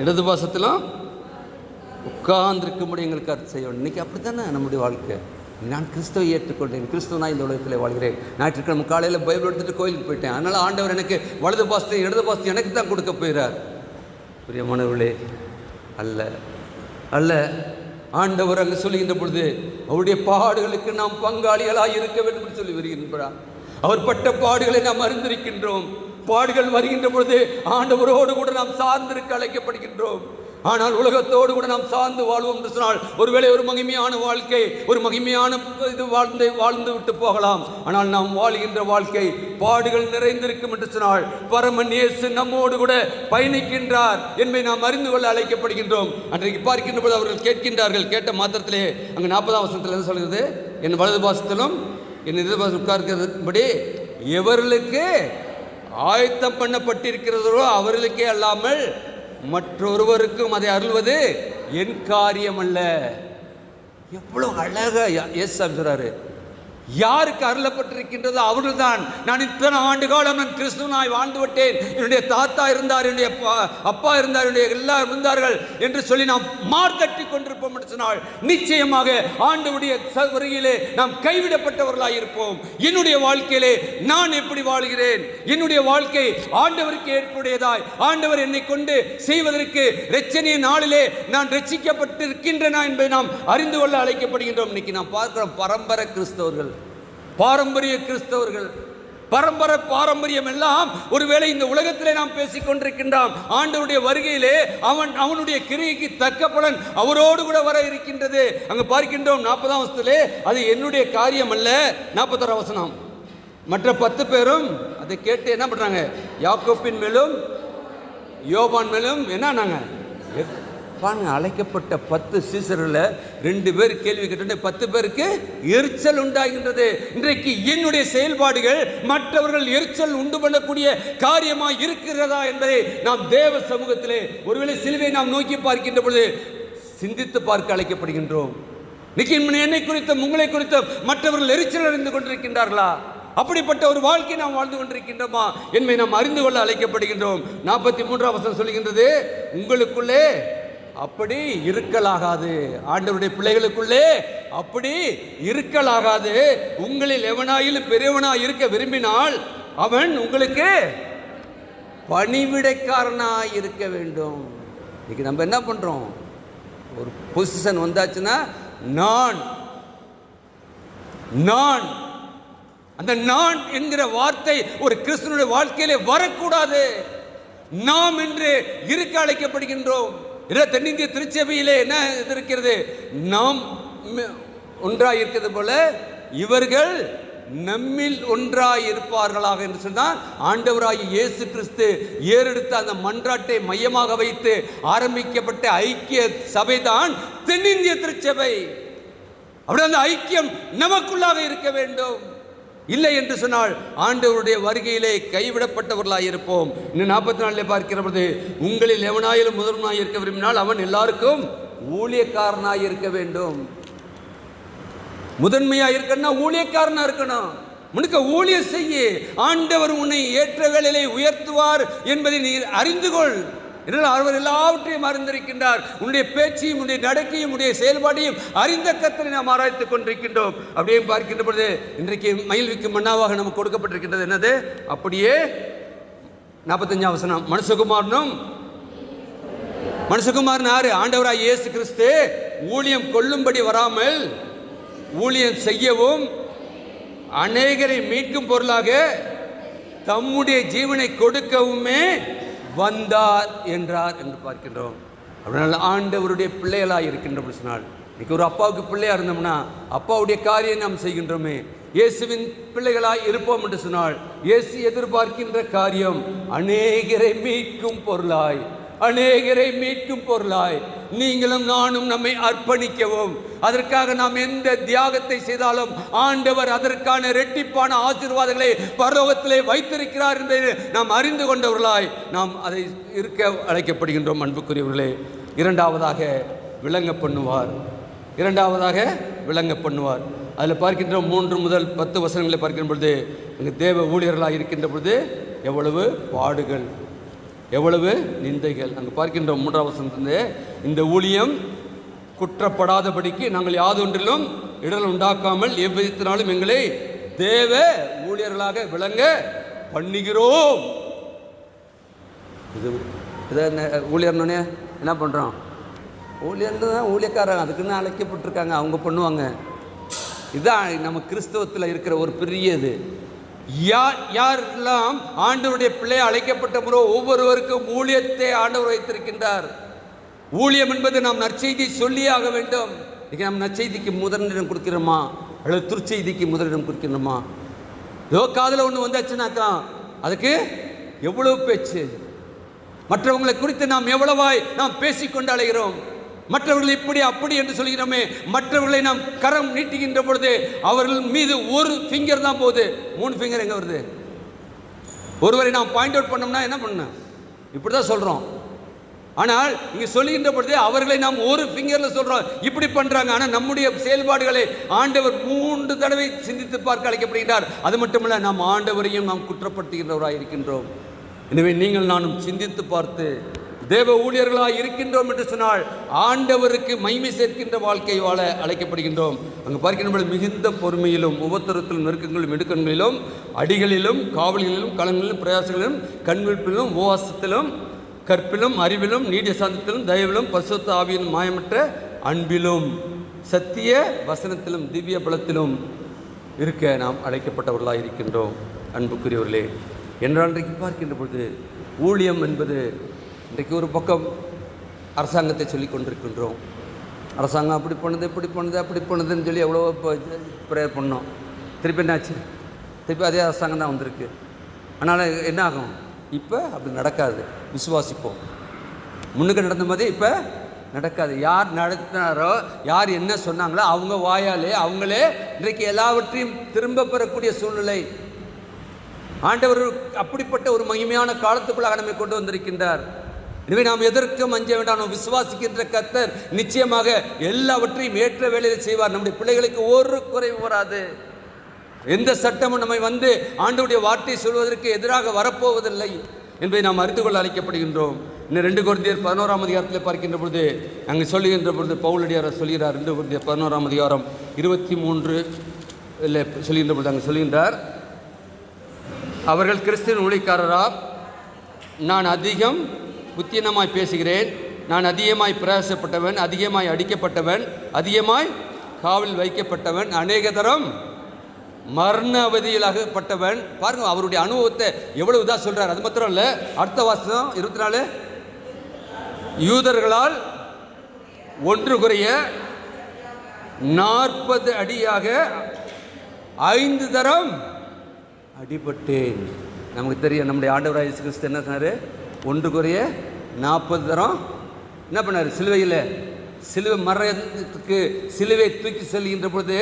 இடது பாசத்திலும் உட்கார்ந்திருக்கும்படி எங்களுக்கு அர்த்தம் செய்ய வேண்டும். இன்றைக்கி அப்படி தானே நம்முடைய வாழ்க்கை. நான் கிறிஸ்துவை ஏற்றுக்கொண்டேன், கிறிஸ்துவனாக இந்த உலகத்தில் வாழ்கிறேன். ஞாயிற்றுக்கிழமை காலையில் பைபிள் எடுத்துகிட்டு கோயிலுக்கு போயிட்டேன், அதனால் ஆண்டவர் எனக்கு வலது பாசத்தை இடது பாசத்தை எனக்கு தான் கொடுக்க போகிறார். பிரியமானவர்களே, அல்ல அல்ல. ஆண்டவர் அங்கு சொல்லுகின்ற பொழுது அவருடைய பாடுகளுக்கு நாம் பங்காளிகளாக இருக்க வேண்டும் என்று சொல்லி வருகின்றார். அவர் பட்ட பாடுகளை நாம் அறிந்திருக்கின்றோம். பாடுகள் வருகின்ற பொழுது ஆண்டவரோடு கூட நாம் சார்ந்திருக்க அழைக்கப்படுகின்றோம். ஆனால் உலகத்தோடு கூட நாம் சார்ந்து வாழ்வோம் என்று சொன்னால், ஒருவேளை ஒரு மகிமையான வாழ்க்கை, ஒரு மகிமையான இது வாழ்ந்து விட்டு போகலாம். ஆனால் நாம் வாழ்கின்ற வாழ்க்கை பாடுகள் நிறைந்திருக்கும் என்று சொன்னால், பரமன் இயேசு நம்மோடு கூட பயணிக்கின்றார் என்பதை நாம் அறிந்து கொள்ள அழைக்கப்படுகின்றோம். அன்றைக்கு பார்க்கின்ற போது அவர்கள் கேட்கின்றார்கள். கேட்ட மாத்திரத்திலே அங்கு 40ஆம் வசனத்தில் என்ன சொல்கிறது? என் வலது பாசத்திலும் என் இடது பாசம் உட்கார்க்கிறதுபடி எவர்களுக்கு ஆயத்தம் பண்ணப்பட்டிருக்கிறதோ அவர்களுக்கே அல்லாமல் மற்றொருவருக்கும் அதை அருள்வது என் காரியம் அல்ல. எவ்வளவு அழகா இயேசு சொல்றாரு. யாருக்கு அருளப்பட்டிருக்கின்றதோ அவர்கள் தான். நான் இத்தனை ஆண்டு காலம் நான் கிறிஸ்துவனாய் வாழ்ந்து விட்டேன், என்னுடைய தாத்தா இருந்தார், என்னுடைய அப்பா இருந்தார், என்னுடைய எல்லாரும் இருந்தார்கள் என்று சொல்லி நாம் மார்த்தட்டி கொண்டிருப்போம் என்று சொன்னால், நிச்சயமாக ஆண்டவருடைய வருகையிலே நாம் கைவிடப்பட்டவர்களாக இருப்போம். என்னுடைய வாழ்க்கையிலே நான் எப்படி வாழ்கிறேன்? என்னுடைய வாழ்க்கை ஆண்டவருக்கு ஏற்புடையதாய், ஆண்டவர் என்னை கொண்டு செய்வதற்கு இரட்சணிய நாளிலே நான் ரட்சிக்கப்பட்டிருக்கின்றன என்பதை நாம் அறிந்து கொள்ள அழைக்கப்படுகின்றோம். இன்னைக்கு நாம் பார்க்கிறோம் பரம்பரை கிறிஸ்தவர்கள், பாரம்பரிய கிறிஸ்தவர்கள். பாரம்பரியம் எல்லாம் ஒருவேளை இந்த உலகத்திலே நாம் பேசிக் கொண்டிருக்கின்றோம். ஆண்டவருடைய வருகையிலே அவனுடைய கிரியைக்கு தக்க பலன் அவரோடு கூட வர இருக்கின்றது. அங்கு பார்க்கின்றோம் 40ஆம் வசனத்திலே, அது என்னுடைய காரியம் அல்ல. 41ஆம் வசனம், மற்ற 10 பேரும் அதை கேட்டு என்ன பண்றாங்க? யாக்கோப்பின் மேலும் யோவான் மேலும் என்ன பாருங்க, அழைக்கப்பட்ட 10 சீசர்களில் 2 பேர் கேள்வி கேட்டு 10 பேருக்கு எரிச்சல் உண்டாகின்றது. இன்றைக்கு என்னுடைய செயல்பாடுகள் மற்றவர்கள் எரிச்சல் உண்டு பண்ணக்கூடிய காரியமாக இருக்கிறதா என்பதை நாம் தேவ சமூகத்திலே ஒருவேளை சிலுவை நாம் நோக்கி பார்க்கின்ற பொழுது சிந்தித்து பார்க்க அழைக்கப்படுகின்றோம். என்னை குறித்தும் உங்களை குறித்தும் மற்றவர்கள் எரிச்சல் அடைந்து கொண்டிருக்கின்றார்களா? அப்படிப்பட்ட ஒரு வாழ்க்கை நாம் வாழ்ந்து கொண்டிருக்கின்றோமா என்பதை நாம் அறிந்து கொள்ள அழைக்கப்படுகின்றோம். 43ஆம் வசனம் சொல்லுகின்றது, உங்களுக்குள்ளே அப்படி இருக்கலாகாது. ஆண்டவருடைய பிள்ளைகளுக்குள்ளே அப்படி இருக்கலாகாது. உங்களில் எவனாயிலும் பெரியவனாய் இருக்க விரும்பினால் அவன் உங்களுக்கு பணிவிடைக்காரனாய் இருக்க வேண்டும். இன்னைக்கு நம்ம என்ன பண்றோம்? ஒரு பொசிஷன் வந்தாச்சுன்னா நான் அந்த நான் என்கிற வார்த்தை ஒரு கிறிஸ்தவனுடைய வாழ்க்கையிலே வரக்கூடாது. நாம் என்று இருக்க அழைக்கப்படுகின்றோம். தென்னிந்திய திருச்சபையிலே என்ன இருக்கிறது? நாம் ஒன்றாய் இருக்கிறது போல இவர்கள் நம்மில் ஒன்றாய் இருப்பார்களாக என்று சொன்னால், ஆண்டவராகிய இயேசு கிறிஸ்து ஏறெடுத்த அந்த மன்றாட்டை மையமாக வைத்து ஆரம்பிக்கப்பட்ட ஐக்கிய சபைதான் தென்னிந்திய திருச்சபை. அப்படி அந்த ஐக்கியம் நமக்குள்ளாக இருக்க வேண்டும். இல்லை என்று சொன்னால் ஆண்டவருடைய வருகையிலே கைவிடப்பட்டவர்களாக இருப்போம். இன்னும் 44 பார்க்கிற பொழுது, உங்களில் எவனாயிலும் முதன்மையாக இருக்க விரும்பினால் அவன் எல்லாருக்கும் ஊழியக்காரனாக இருக்க வேண்டும். முதன்மையாக இருக்கணும்னா ஊழியக்காரனா இருக்கணும். உனக்கு ஊழியம் செய்ய, ஆண்டவர் உன்னை ஏற்ற வேளையிலே உயர்த்துவார் என்பதை நீ அறிந்து கொள். அவர் எல்லாவற்றையும் அறிந்திருக்கின்றார். உன்னுடைய பேச்சையும் உன்னுடைய நடக்கையும் உன்னுடைய செயல்பாடையும் அறிந்த கர்த்தரை நாம் ஆராய்த்துக் கொண்டிருக்கின்றோம். அப்படியே பார்க்கின்ற பொழுது இன்றைக்கு மகிழ்விக்கும் மன்னாவாக நமக்கு கொடுக்கப்பட்டிருக்கின்றது என்னது? அப்படியே 45ஆம் வசனம், மனுஷகுமாரன் யாரு? ஆண்டவராய் இயேசு கிறிஸ்து ஊழியம் கொள்ளும்படி வராமல் ஊழியம் செய்யவும் அநேகரை மீட்கும் பொருளாக தம்முடைய ஜீவனை கொடுக்கவுமே வந்தார் என்றார் என்று பார்க்கின்றோம். அப்படினால ஆண்டவருடைய பிள்ளைகளாக இருக்கின்ற சொன்னால், இன்னைக்கு ஒரு அப்பாவுக்கு பிள்ளையா இருந்தோம்னா அப்பாவுடைய காரியம் நாம் செய்கின்றோமே, இயேசுவின் பிள்ளைகளாய் இருப்போம் என்று சொன்னால் இயேசு எதிர்பார்க்கின்ற காரியம் அநேகரை மீட்கும் பொருளாய், அநேகரை மீட்கும் பொருளாய் நீங்களும் நானும் நம்மை அர்ப்பணிக்கவும், அதற்காக நாம் எந்த தியாகத்தை செய்தாலும் ஆண்டவர் அதற்கான இரட்டிப்பான ஆசீர்வாதங்களை பரலோகத்திலே வைத்திருக்கிறார் என்பதை நாம் அறிந்து கொண்டவர்களாய் நாம் அதை இருக்க அழைக்கப்படுகின்றோம். அன்புக்குரியவர்களே, இரண்டாவதாக விளங்க பண்ணுவார். அதில் பார்க்கின்றோம் 3 முதல் 10 வசனங்களை பார்க்கின்ற பொழுது எங்கள் தேவ ஊழியர்களாக இருக்கின்ற பொழுது எவ்வளவு பாடுகள், எவ்வளவு நிந்தைகள். அங்கே பார்க்கின்றோம் 3ஆம் வசனத்திலே, இந்த ஊழியம் குற்றப்படாதபடிக்கு நாங்கள் யாதொன்றிலும் இடர் உண்டாக்காமல் எவ்விதத்தினாலும் எங்களை தேவ ஊழியர்களாக விளங்க பண்ணுகிறோம். இது ஊழியர்னே என்ன பண்ணுறோம்? ஊழியர்னு தான் ஊழியக்காரங்க, அதுக்குன்னு அழைக்கப்பட்டிருக்காங்க, அவங்க பண்ணுவாங்க. இதுதான் நம்ம கிறிஸ்தவத்தில் இருக்கிற ஒரு பெரிய இது. யாரெல்லாம் ஆண்டவருடைய பிள்ளை அழைக்கப்பட்ட முறை ஒவ்வொருவருக்கும் ஊழியத்தை ஆண்டவர் வைத்திருக்கின்றார். ஊழியம் என்பது நாம் நற்செய்தி சொல்லியாக வேண்டும். நாம் நற்செய்திக்கு முதலிடம் கொடுக்கிறோமா அல்லது துர்ச்செய்திக்கு முதலிடம் கொடுக்கிறோமா? ஏதோ காதில் ஒன்று வந்தாச்சுனாக்கா அதுக்கு எவ்வளவு பேச்சு, மற்றவங்களை குறித்து நாம் எவ்வளவாய் நாம் பேசிக்கொண்டு அலைகிறோம். மற்றவர்கள் இப்படி அப்படி என்று சொல்கிறோமே, மற்றவர்களை நாம் கரம் நீட்டுகின்ற பொழுது அவர்கள் மீது ஒரு ஃபிங்கர் தான் போகுது, 3 ஃபிங்கர் எங்கே வருது? ஒருவரை நாம் பாயிண்ட் அவுட் பண்ணோம்னா என்ன பண்ண, இப்படி தான் சொல்கிறோம். ஆனால் இங்கே சொல்லுகின்ற பொழுது அவர்களை நாம் ஒரு ஃபிங்கரில் சொல்கிறோம், இப்படி பண்ணுறாங்க. ஆனால் நம்முடைய செயல்பாடுகளை ஆண்டவர் 3 தடவை சிந்தித்து பார்க்க அழைக்கப்படுகிறார். அது மட்டுமல்ல, நாம் ஆண்டவரையும் நாம் குற்றப்படுத்துகின்றவராக இருக்கின்றோம். எனவே நீங்கள் நானும் சிந்தித்து பார்த்து தேவ ஊழியர்களாக இருக்கின்றோம் என்று சொன்னால் ஆண்டவருக்கு மகிமை சேர்க்கின்ற வாழ்க்கை வாழ அழைக்கப்படுகின்றோம். அங்கு பார்க்கின்ற மிகுந்த பொறுமையிலும் உபத்திரத்திலும் நெருக்கங்களிலும் இடுக்கண்களிலும் அடிகளிலும் காவல்களிலும் களங்களிலும் பிரயாசங்களிலும் கண்விழிப்பிலும் உபவாசத்திலும் கற்பிலும் அறிவிலும் நீடிய சாந்தத்திலும் தயவிலும் பரிசுத்த ஆவியின் மாயமற்ற அன்பிலும் சத்திய வசனத்திலும் திவ்ய பலத்திலும் இருக்க நாம் அழைக்கப்பட்டவர்களாக இருக்கின்றோம். அன்புக்குரியவர்களே, என்றால் இன்றைக்கு பார்க்கின்ற பொழுது ஊழியம் என்பது இன்றைக்கு ஒரு பக்கம் அரசாங்கத்தை சொல்லி கொண்டிருக்கின்றோம். அரசாங்கம் அப்படி பண்ணுது, இப்படி பண்ணுது, அப்படி பண்ணுதுன்னு சொல்லி எவ்வளோ ப்ரேயர் பண்ணோம். திருப்பி என்னாச்சு? திருப்பி அதே அரசாங்கம் தான் வந்திருக்கு. அதனால் என்ன ஆகும்? இப்போ அப்படி நடக்காது. விசுவாசிப்போம். முன்னுக்கு நடந்த மாதிரி இப்போ நடக்காது. யார் நடத்தினாரோ, யார் என்ன சொன்னாங்களோ அவங்க வாயாலே அவங்களே இன்றைக்கு எல்லாவற்றையும் திரும்ப பெறக்கூடிய சூழ்நிலை. ஆண்டவர் அப்படிப்பட்ட ஒரு மகிமையான காலத்துக்குள்ளாக நம்மை கொண்டு வந்திருக்கின்றார். எனவே நாம் எதற்கும் அஞ்ச வேண்டாம். நாம் விசுவாசிக்கின்ற கர்த்தர் நிச்சயமாக எல்லாவற்றையும் ஏற்ற வேலையில் செய்வார். நம்முடைய பிள்ளைகளுக்கு ஒரு குறைவு வராது. எந்த சட்டமும் நம்மை வந்து ஆண்டவருடைய வார்த்தை சொல்வதற்கு எதிராக வரப்போவதில்லை என்பதை நாம் அறிந்து கொள்ள அழைக்கப்படுகின்றோம். இன்னும் 2 கொரிந்தியர் 11ஆம் அதிகாரத்தில் பார்க்கின்ற பொழுது அங்கே சொல்லுகின்ற பொழுது பவுலடியார் சொல்கிறார். 2 கொரிந்தியர் 11ஆம் அதிகாரம் 23 சொல்கின்ற பொழுது அங்கே சொல்கின்றார், அவர்கள் கிறிஸ்துவின் ஊழியக்காரரா? நான் அதிகம் புத்தினமாய் பேசுகிறேன், நான் அதிகமாய் பிரயாசப்பட்டவன், அதிகமாய் அடிக்கப்பட்டவன், அதிகமாய் காவலில் வைக்கப்பட்டவன், அநேக தரம் மரண அவதியில் அகப்பட்டவன். பாருங்க, அவருடைய அனுபவத்தை எவ்வளவு இதாக சொல்றார். அது மாத்திரம் இல்லை, அடுத்த வாசம் 24, யூதர்களால் 1 குறைய 40 அடியாக 5 தரம் அடிபட்டேன். நமக்கு தெரியும், நம்முடைய ஆண்டவராக இயேசு கிறிஸ்து என்ன சொன்னார்? 1 குறைய 40 தரம் என்ன பண்ணார்? சிலுவை மரணத்துக்கு சிலுவை தூக்கி செல்கின்ற பொழுது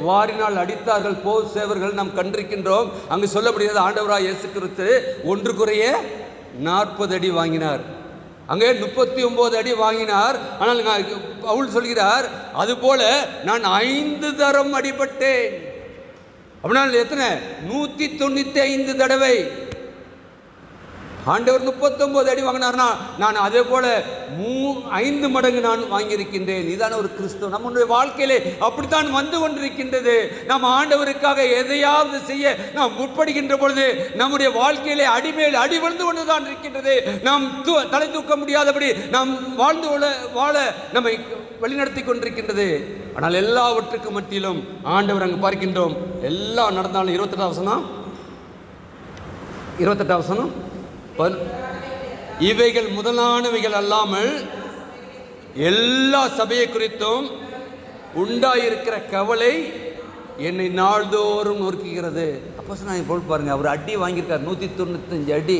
வாரினால் அடித்தார்கள் போர் சேவர்கள் நாம் கண்டிருக்கின்றோம். அங்கு சொல்லப்படுகிறது, ஆண்டவராக இயேசு கிறிஸ்து 1 குறைய 40 அடி வாங்கினார். அங்கே 39 அடி வாங்கினார். ஆனால் பவுல் சொல்கிறார், அதுபோல நான் 5 தரம் அடிபட்டேன். அப்படின்னா எத்தனை? 195 தடவை. ஆண்டவர் 39 அடி வாங்கினார்னா நான் அதே போல 5 மடங்கு நான் வாங்கியிருக்கின்றேன். இதான ஒரு கிறிஸ்தவம். நம்முடைய வாழ்க்கையிலே அப்படித்தான் வந்து கொண்டிருக்கின்றது. நாம் ஆண்டவருக்காக எதையாவது செய்ய நாம் முற்படுகின்ற பொழுது நம்முடைய வாழ்க்கையிலே அடிமேல் அடி விழுந்து கொண்டுதான் இருக்கின்றது. நாம் தலை தூக்க முடியாதபடி நாம் வாழ நம்மை வழிநடத்தி கொண்டிருக்கின்றது. ஆனால் எல்லாவற்றுக்கும் மத்தியிலும் ஆண்டவர் அங்கு பார்க்கின்றோம். எல்லாம் நடந்தாலும் 28 வசனம், இவைகள் முதலானவைகள் அல்லாமல் எல்லா சபையை குறித்தும் உண்டாயிருக்கிற கவலை என்னை நாள்தோறும் நொறுக்குகிறது. அப்போஸ்தலனாகிய பவுல் பாருங்க, அவர் அடி வாங்கியிருக்கார், 195 அடி.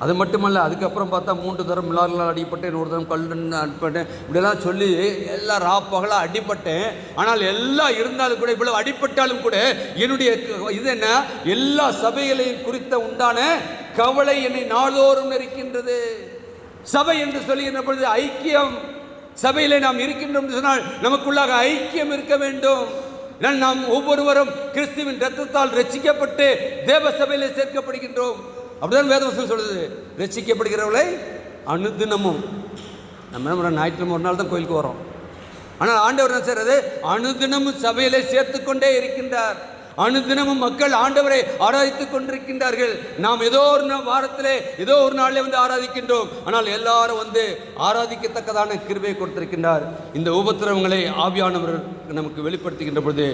அது மட்டுமல்ல, அதுக்கப்புறம் பார்த்தா 3 தரம் மிளார்களால் அடிப்பட்டேன், 1 தரம் கல் அடிப்பட்டேன், இப்படியெல்லாம் சொல்லி எல்லாம் ராப்பகலாக அடிப்பட்டேன். ஆனால் எல்லாம் இருந்தாலும் கூட, இவ்வளவு அடிப்பட்டாலும் கூட என்னுடைய இது என்ன, எல்லா சபைகளையும் குறித்த உண்டான கவலை என்னை நாள்தோறும் இருக்கின்றது. சபை என்று சொல்லுகின்ற பொழுது ஐக்கியம், சபையிலே நாம் இருக்கின்றோம் என்று சொன்னால் நமக்குள்ளாக ஐக்கியம் இருக்க வேண்டும். நாம் ஒவ்வொருவரும் கிறிஸ்துவின் இரத்தத்தால் ரட்சிக்கப்பட்டு தேவ சபையிலே சேர்க்கப்படுகின்றோம். அப்படிதான் வேதவசனம் சொல்லுது. ரட்சிக்கப்படுகிறவர்களை அனுதினமும், நம்ம என்ன ஞாயிற்றுக்கிழமை ஒரு நாள் தான் கோயிலுக்கு வரோம், ஆனால் ஆண்டவர் என்ன செய்யறது, அனுதினமும் சபையிலே சேர்த்து கொண்டே இருக்கின்றார். அனுதினமும் மக்கள் ஆண்டவரை ஆராதித்துக் கொண்டிருக்கின்றார்கள். நாம் ஏதோ ஒரு வாரத்திலே ஏதோ ஒரு நாளிலே வந்து ஆராதிக்கின்றோம், ஆனால் எல்லாரும் வந்து ஆராதிக்கத்தக்கதான கிருபையை கொடுத்திருக்கின்றார். இந்த உபத்திரவங்களை ஆவியானவர் நமக்கு வெளிப்படுத்துகின்ற பொழுது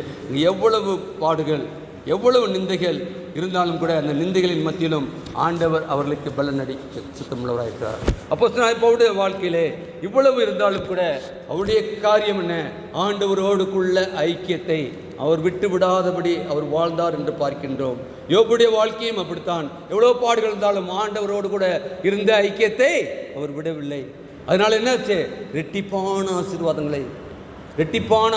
எவ்வளவு பாடுகள், எவ்வளவு நிந்தைகள் இருந்தாலும் கூட அந்த நிந்தைகளின் மத்தியிலும் ஆண்டவர் அவர்களுக்கு பலனடி சுத்தமுள்ளவராக இருக்கிறார். அப்போஸ்தலனாகிய பவுலுடைய வாழ்க்கையிலே இவ்வளவு இருந்தாலும் கூட அவருடைய காரியம் என்ன, ஆண்டவரோடுக்குள்ள ஐக்கியத்தை அவர் விட்டு விடாதபடி அவர் வாழ்ந்தார் என்று பார்க்கின்றோம். யோபுடைய வாழ்க்கையும் அப்படித்தான். எவ்வளவு பாடுகள் இருந்தாலும் ஆண்டவரோடு கூட இருந்த ஐக்கியத்தை அவர் விடவில்லை. அதனால என்னாச்சு, ரெட்டிப்பான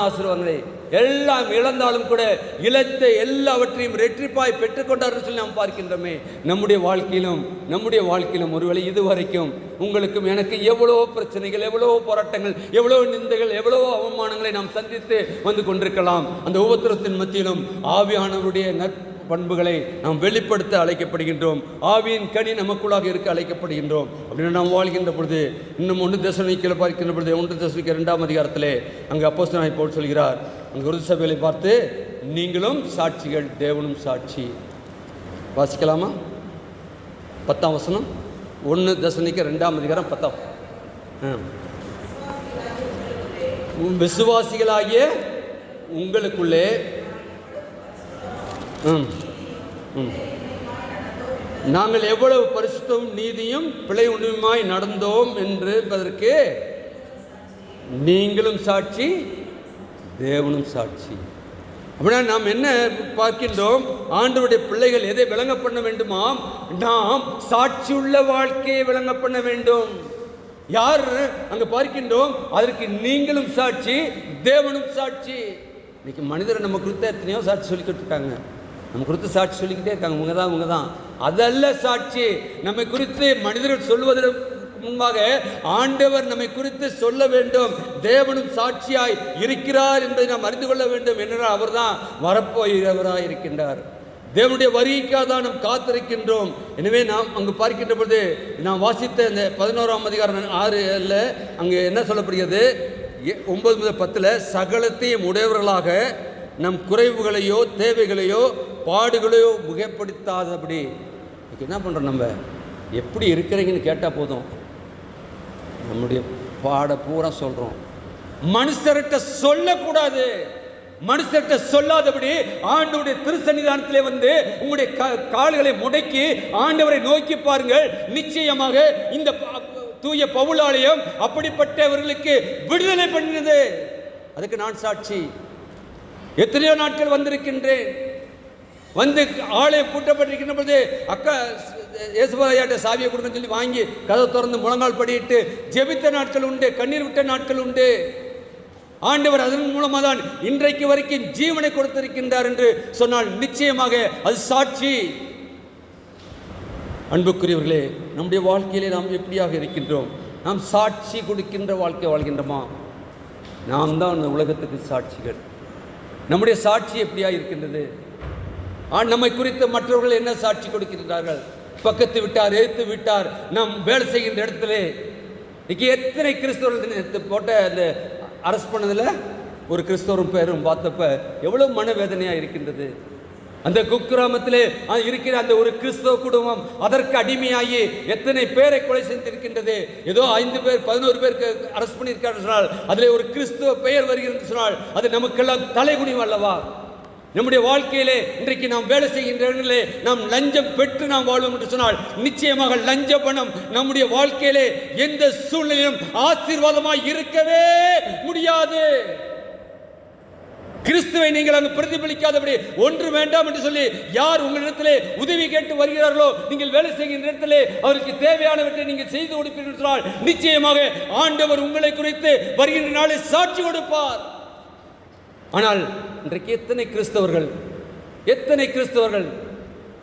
ஆசீர்வாதங்களை எல்லாம் இழந்தாலும் கூட இழந்த எல்லாவற்றையும் ரெட்டிப்பாய் பெற்றுக்கொண்டார் சொல்லி நாம் பார்க்கின்றோமே. நம்முடைய வாழ்க்கையிலும் ஒருவேளை இதுவரைக்கும் உங்களுக்கும் எனக்கு எவ்வளவோ பிரச்சனைகள், எவ்வளவோ போராட்டங்கள், எவ்வளவோ நிந்தைகள், எவ்வளவோ அவமானங்களை நாம் சந்தித்து வந்து கொண்டிருக்கலாம். அந்த உபத்திரத்தின் மத்தியிலும் ஆவியானவருடைய பண்புகளை நாம் வெளிப்படுத்த அழைக்கப்படுகின்றோம். ஆவியின் கனி நமக்குள்ளாக இருக்க அழைக்கப்படுகின்றோம். அப்படின்னு நாம் வாழ்கின்ற பொழுது இன்னும் 1 தெசலோனிக்கேயர் பார்க்கின்ற பொழுது 1 தெசலோனிக்கேயர் 2ஆம் அதிகாரத்திலே அங்கே அப்போஸ்தலனாகிய பவுல் சொல்கிறார், அங்கே ஒரு சபைகளை பார்த்து நீங்களும் சாட்சிகள், தேவனும் சாட்சி. வாசிக்கலாமா? 10ஆம் வசனம், 1 தெசலோனிக்கேயர் 2ஆம் அதிகாரம் 10ஆம். விசுவாசிகளாகிய உங்களுக்குள்ளே நாங்கள் எவ்வளவு பரிசுத்தம், நீதியும் பிழை உண்மையுமாய் நடந்தோம் என்பதற்கு நீங்களும் சாட்சி, தேவனும் சாட்சி. அப்படின்னா நாம் என்ன பார்க்கின்றோம், ஆண்டவருடைய பிள்ளைகள் எதை விளங்க பண்ண வேண்டுமாம், நாம் சாட்சியுள்ள வாழ்க்கையை விளங்க பண்ண வேண்டும். யார் அங்க பார்க்கின்றோம், அதற்கு நீங்களும் சாட்சி, தேவனும் சாட்சி. இன்னைக்கு மனிதர் நம்ம குறித்த எத்தனையோ சாட்சி சொல்லிக்கிட்டு இருக்காங்க, நம்ம குறித்து சாட்சி சொல்லிக்கிட்டே இருக்காங்க, உங்க தான். அதல்ல சாட்சி. நம்மை குறித்து மனிதர்கள் சொல்வதற்கு முன்பாக ஆண்டவர் நம்மை குறித்து சொல்ல வேண்டும். தேவனும் சாட்சியாய் இருக்கிறார் என்பதை நாம் அறிந்து கொள்ள வேண்டும். என்றால் அவர் தான் வரப்போகிறவராய் இருக்கின்றார். தேவனுடைய வருகைக்காக தான் நாம் காத்திருக்கின்றோம். எனவே நாம் அங்கு பார்க்கின்ற பொழுது நாம் வாசித்த இந்த 11ஆம் அதிகாரம் 6 அங்கு என்ன சொல்லப்படுகிறது, 9 முதல் 10 சகலத்தையும் உடையவர்களாக நம் குறைவுகளையோ தேவைகளையோ பாடுகளையோ மிகைப்படுத்தாதபடி. என்ன பண்ணுறோம், நம்ம எப்படி இருக்கிறீங்கன்னு கேட்டால் போதும், நம்முடைய பாட பூரா சொல்கிறோம். மனுஷர்கிட்ட சொல்லக்கூடாது, மனுஷர்கிட்ட சொல்லாதபடி ஆண்டவருடைய திருசன்னிதானத்திலே வந்து உங்களுடைய கால்களை முடக்கி ஆண்டவரை நோக்கி பாருங்கள். நிச்சயமாக இந்த தூய பவுலாலயம் அப்படிப்பட்டவர்களுக்கு விடுதலை பண்ணினது. அதுக்கு நான் சாட்சி. எத்தனையோ நாட்கள் வந்திருக்கின்றேன், வந்து ஆலயம் பூட்டப்பட்டிருக்கின்ற பொழுது அக்கா இயேசுபாயாட்ட சாவியை கொடுங்கன்னு சொல்லி வாங்கி கதை திறந்து முழங்கால் படியிட்டு ஜெபித்த நாட்கள் உண்டு, கண்ணீர் விட்ட நாட்கள் உண்டு. ஆண்டவர் அதன் மூலமாக தான் இன்றைக்கு வரைக்கும் ஜீவனை கொடுத்திருக்கின்றார் என்று சொன்னால் நிச்சயமாக அது சாட்சி. அன்புக்குரியவர்களே, நம்முடைய வாழ்க்கையிலே நாம் எப்படியாக இருக்கின்றோம்? நாம் சாட்சி கொடுக்கின்ற வாழ்க்கை வாழ்கின்றோமா? நாம் தான் அந்த உலகத்துக்கு சாட்சிகள். நம்முடைய சாட்சி எப்படியா இருக்கின்றது? நம்மை குறித்து மற்றவர்கள் என்ன சாட்சி கொடுக்கின்றார்கள்? பக்கத்து விட்டார், எதிர்த்து விட்டார், நாம் வேலை செய்கின்ற இடத்துல இன்னைக்கு எத்தனை கிறிஸ்தவர்கள் போட்ட அந்த அரஸ்ட் பண்ணதில் ஒரு கிறிஸ்தவரும் பேரும் பார்த்தப்ப எவ்வளவு மனவேதனையாக இருக்கின்றது. அந்த குக்கிராமத்திலே இருக்கிற அந்த ஒரு கிறிஸ்தவ குடும்பம் அதற்கு அடிமையாகி எத்தனை பேரை கொலை செய்திருக்கின்றது. ஏதோ 5 பேர் 11 பேருக்கு அரஸ்ட் பண்ணியிருக்காரு சொன்னால் அதில் ஒரு கிறிஸ்தவ பெயர் வருகிறது சொன்னால் அது நமக்கெல்லாம் தலைகுனிவு அல்லவா? நம்முடைய வாழ்க்கையிலே இன்றைக்கு நாம் வேலை செய்கின்ற இடங்களிலே நாம் லஞ்சம் பெற்று நாம் வாழ்வோம் என்று சொன்னால் நிச்சயமாக லஞ்ச பணம் நம்முடைய வாழ்க்கையிலே எந்த சூழ்நிலையிலும் ஆசீர்வாதமாய் இருக்கவே முடியாது. கிறிஸ்துவை நீங்கள் அங்கு பிரதிபலிக்காதபடி ஒன்று வேண்டாம் என்று சொல்லி யார் உங்களிடத்திலே உதவி கேட்டு வருகிறார்களோ, நீங்கள் வேலை செய்கின்ற இடத்திலே அவருக்கு தேவையானவற்றை நீங்கள் செய்து கொடுப்பீர்கள், நிச்சயமாக ஆண்டவர் உங்களை குறித்து வருகின்ற நாளில் சாட்சி கொடுப்பார். ஆனால் இன்றைக்கு எத்தனை கிறிஸ்தவர்கள்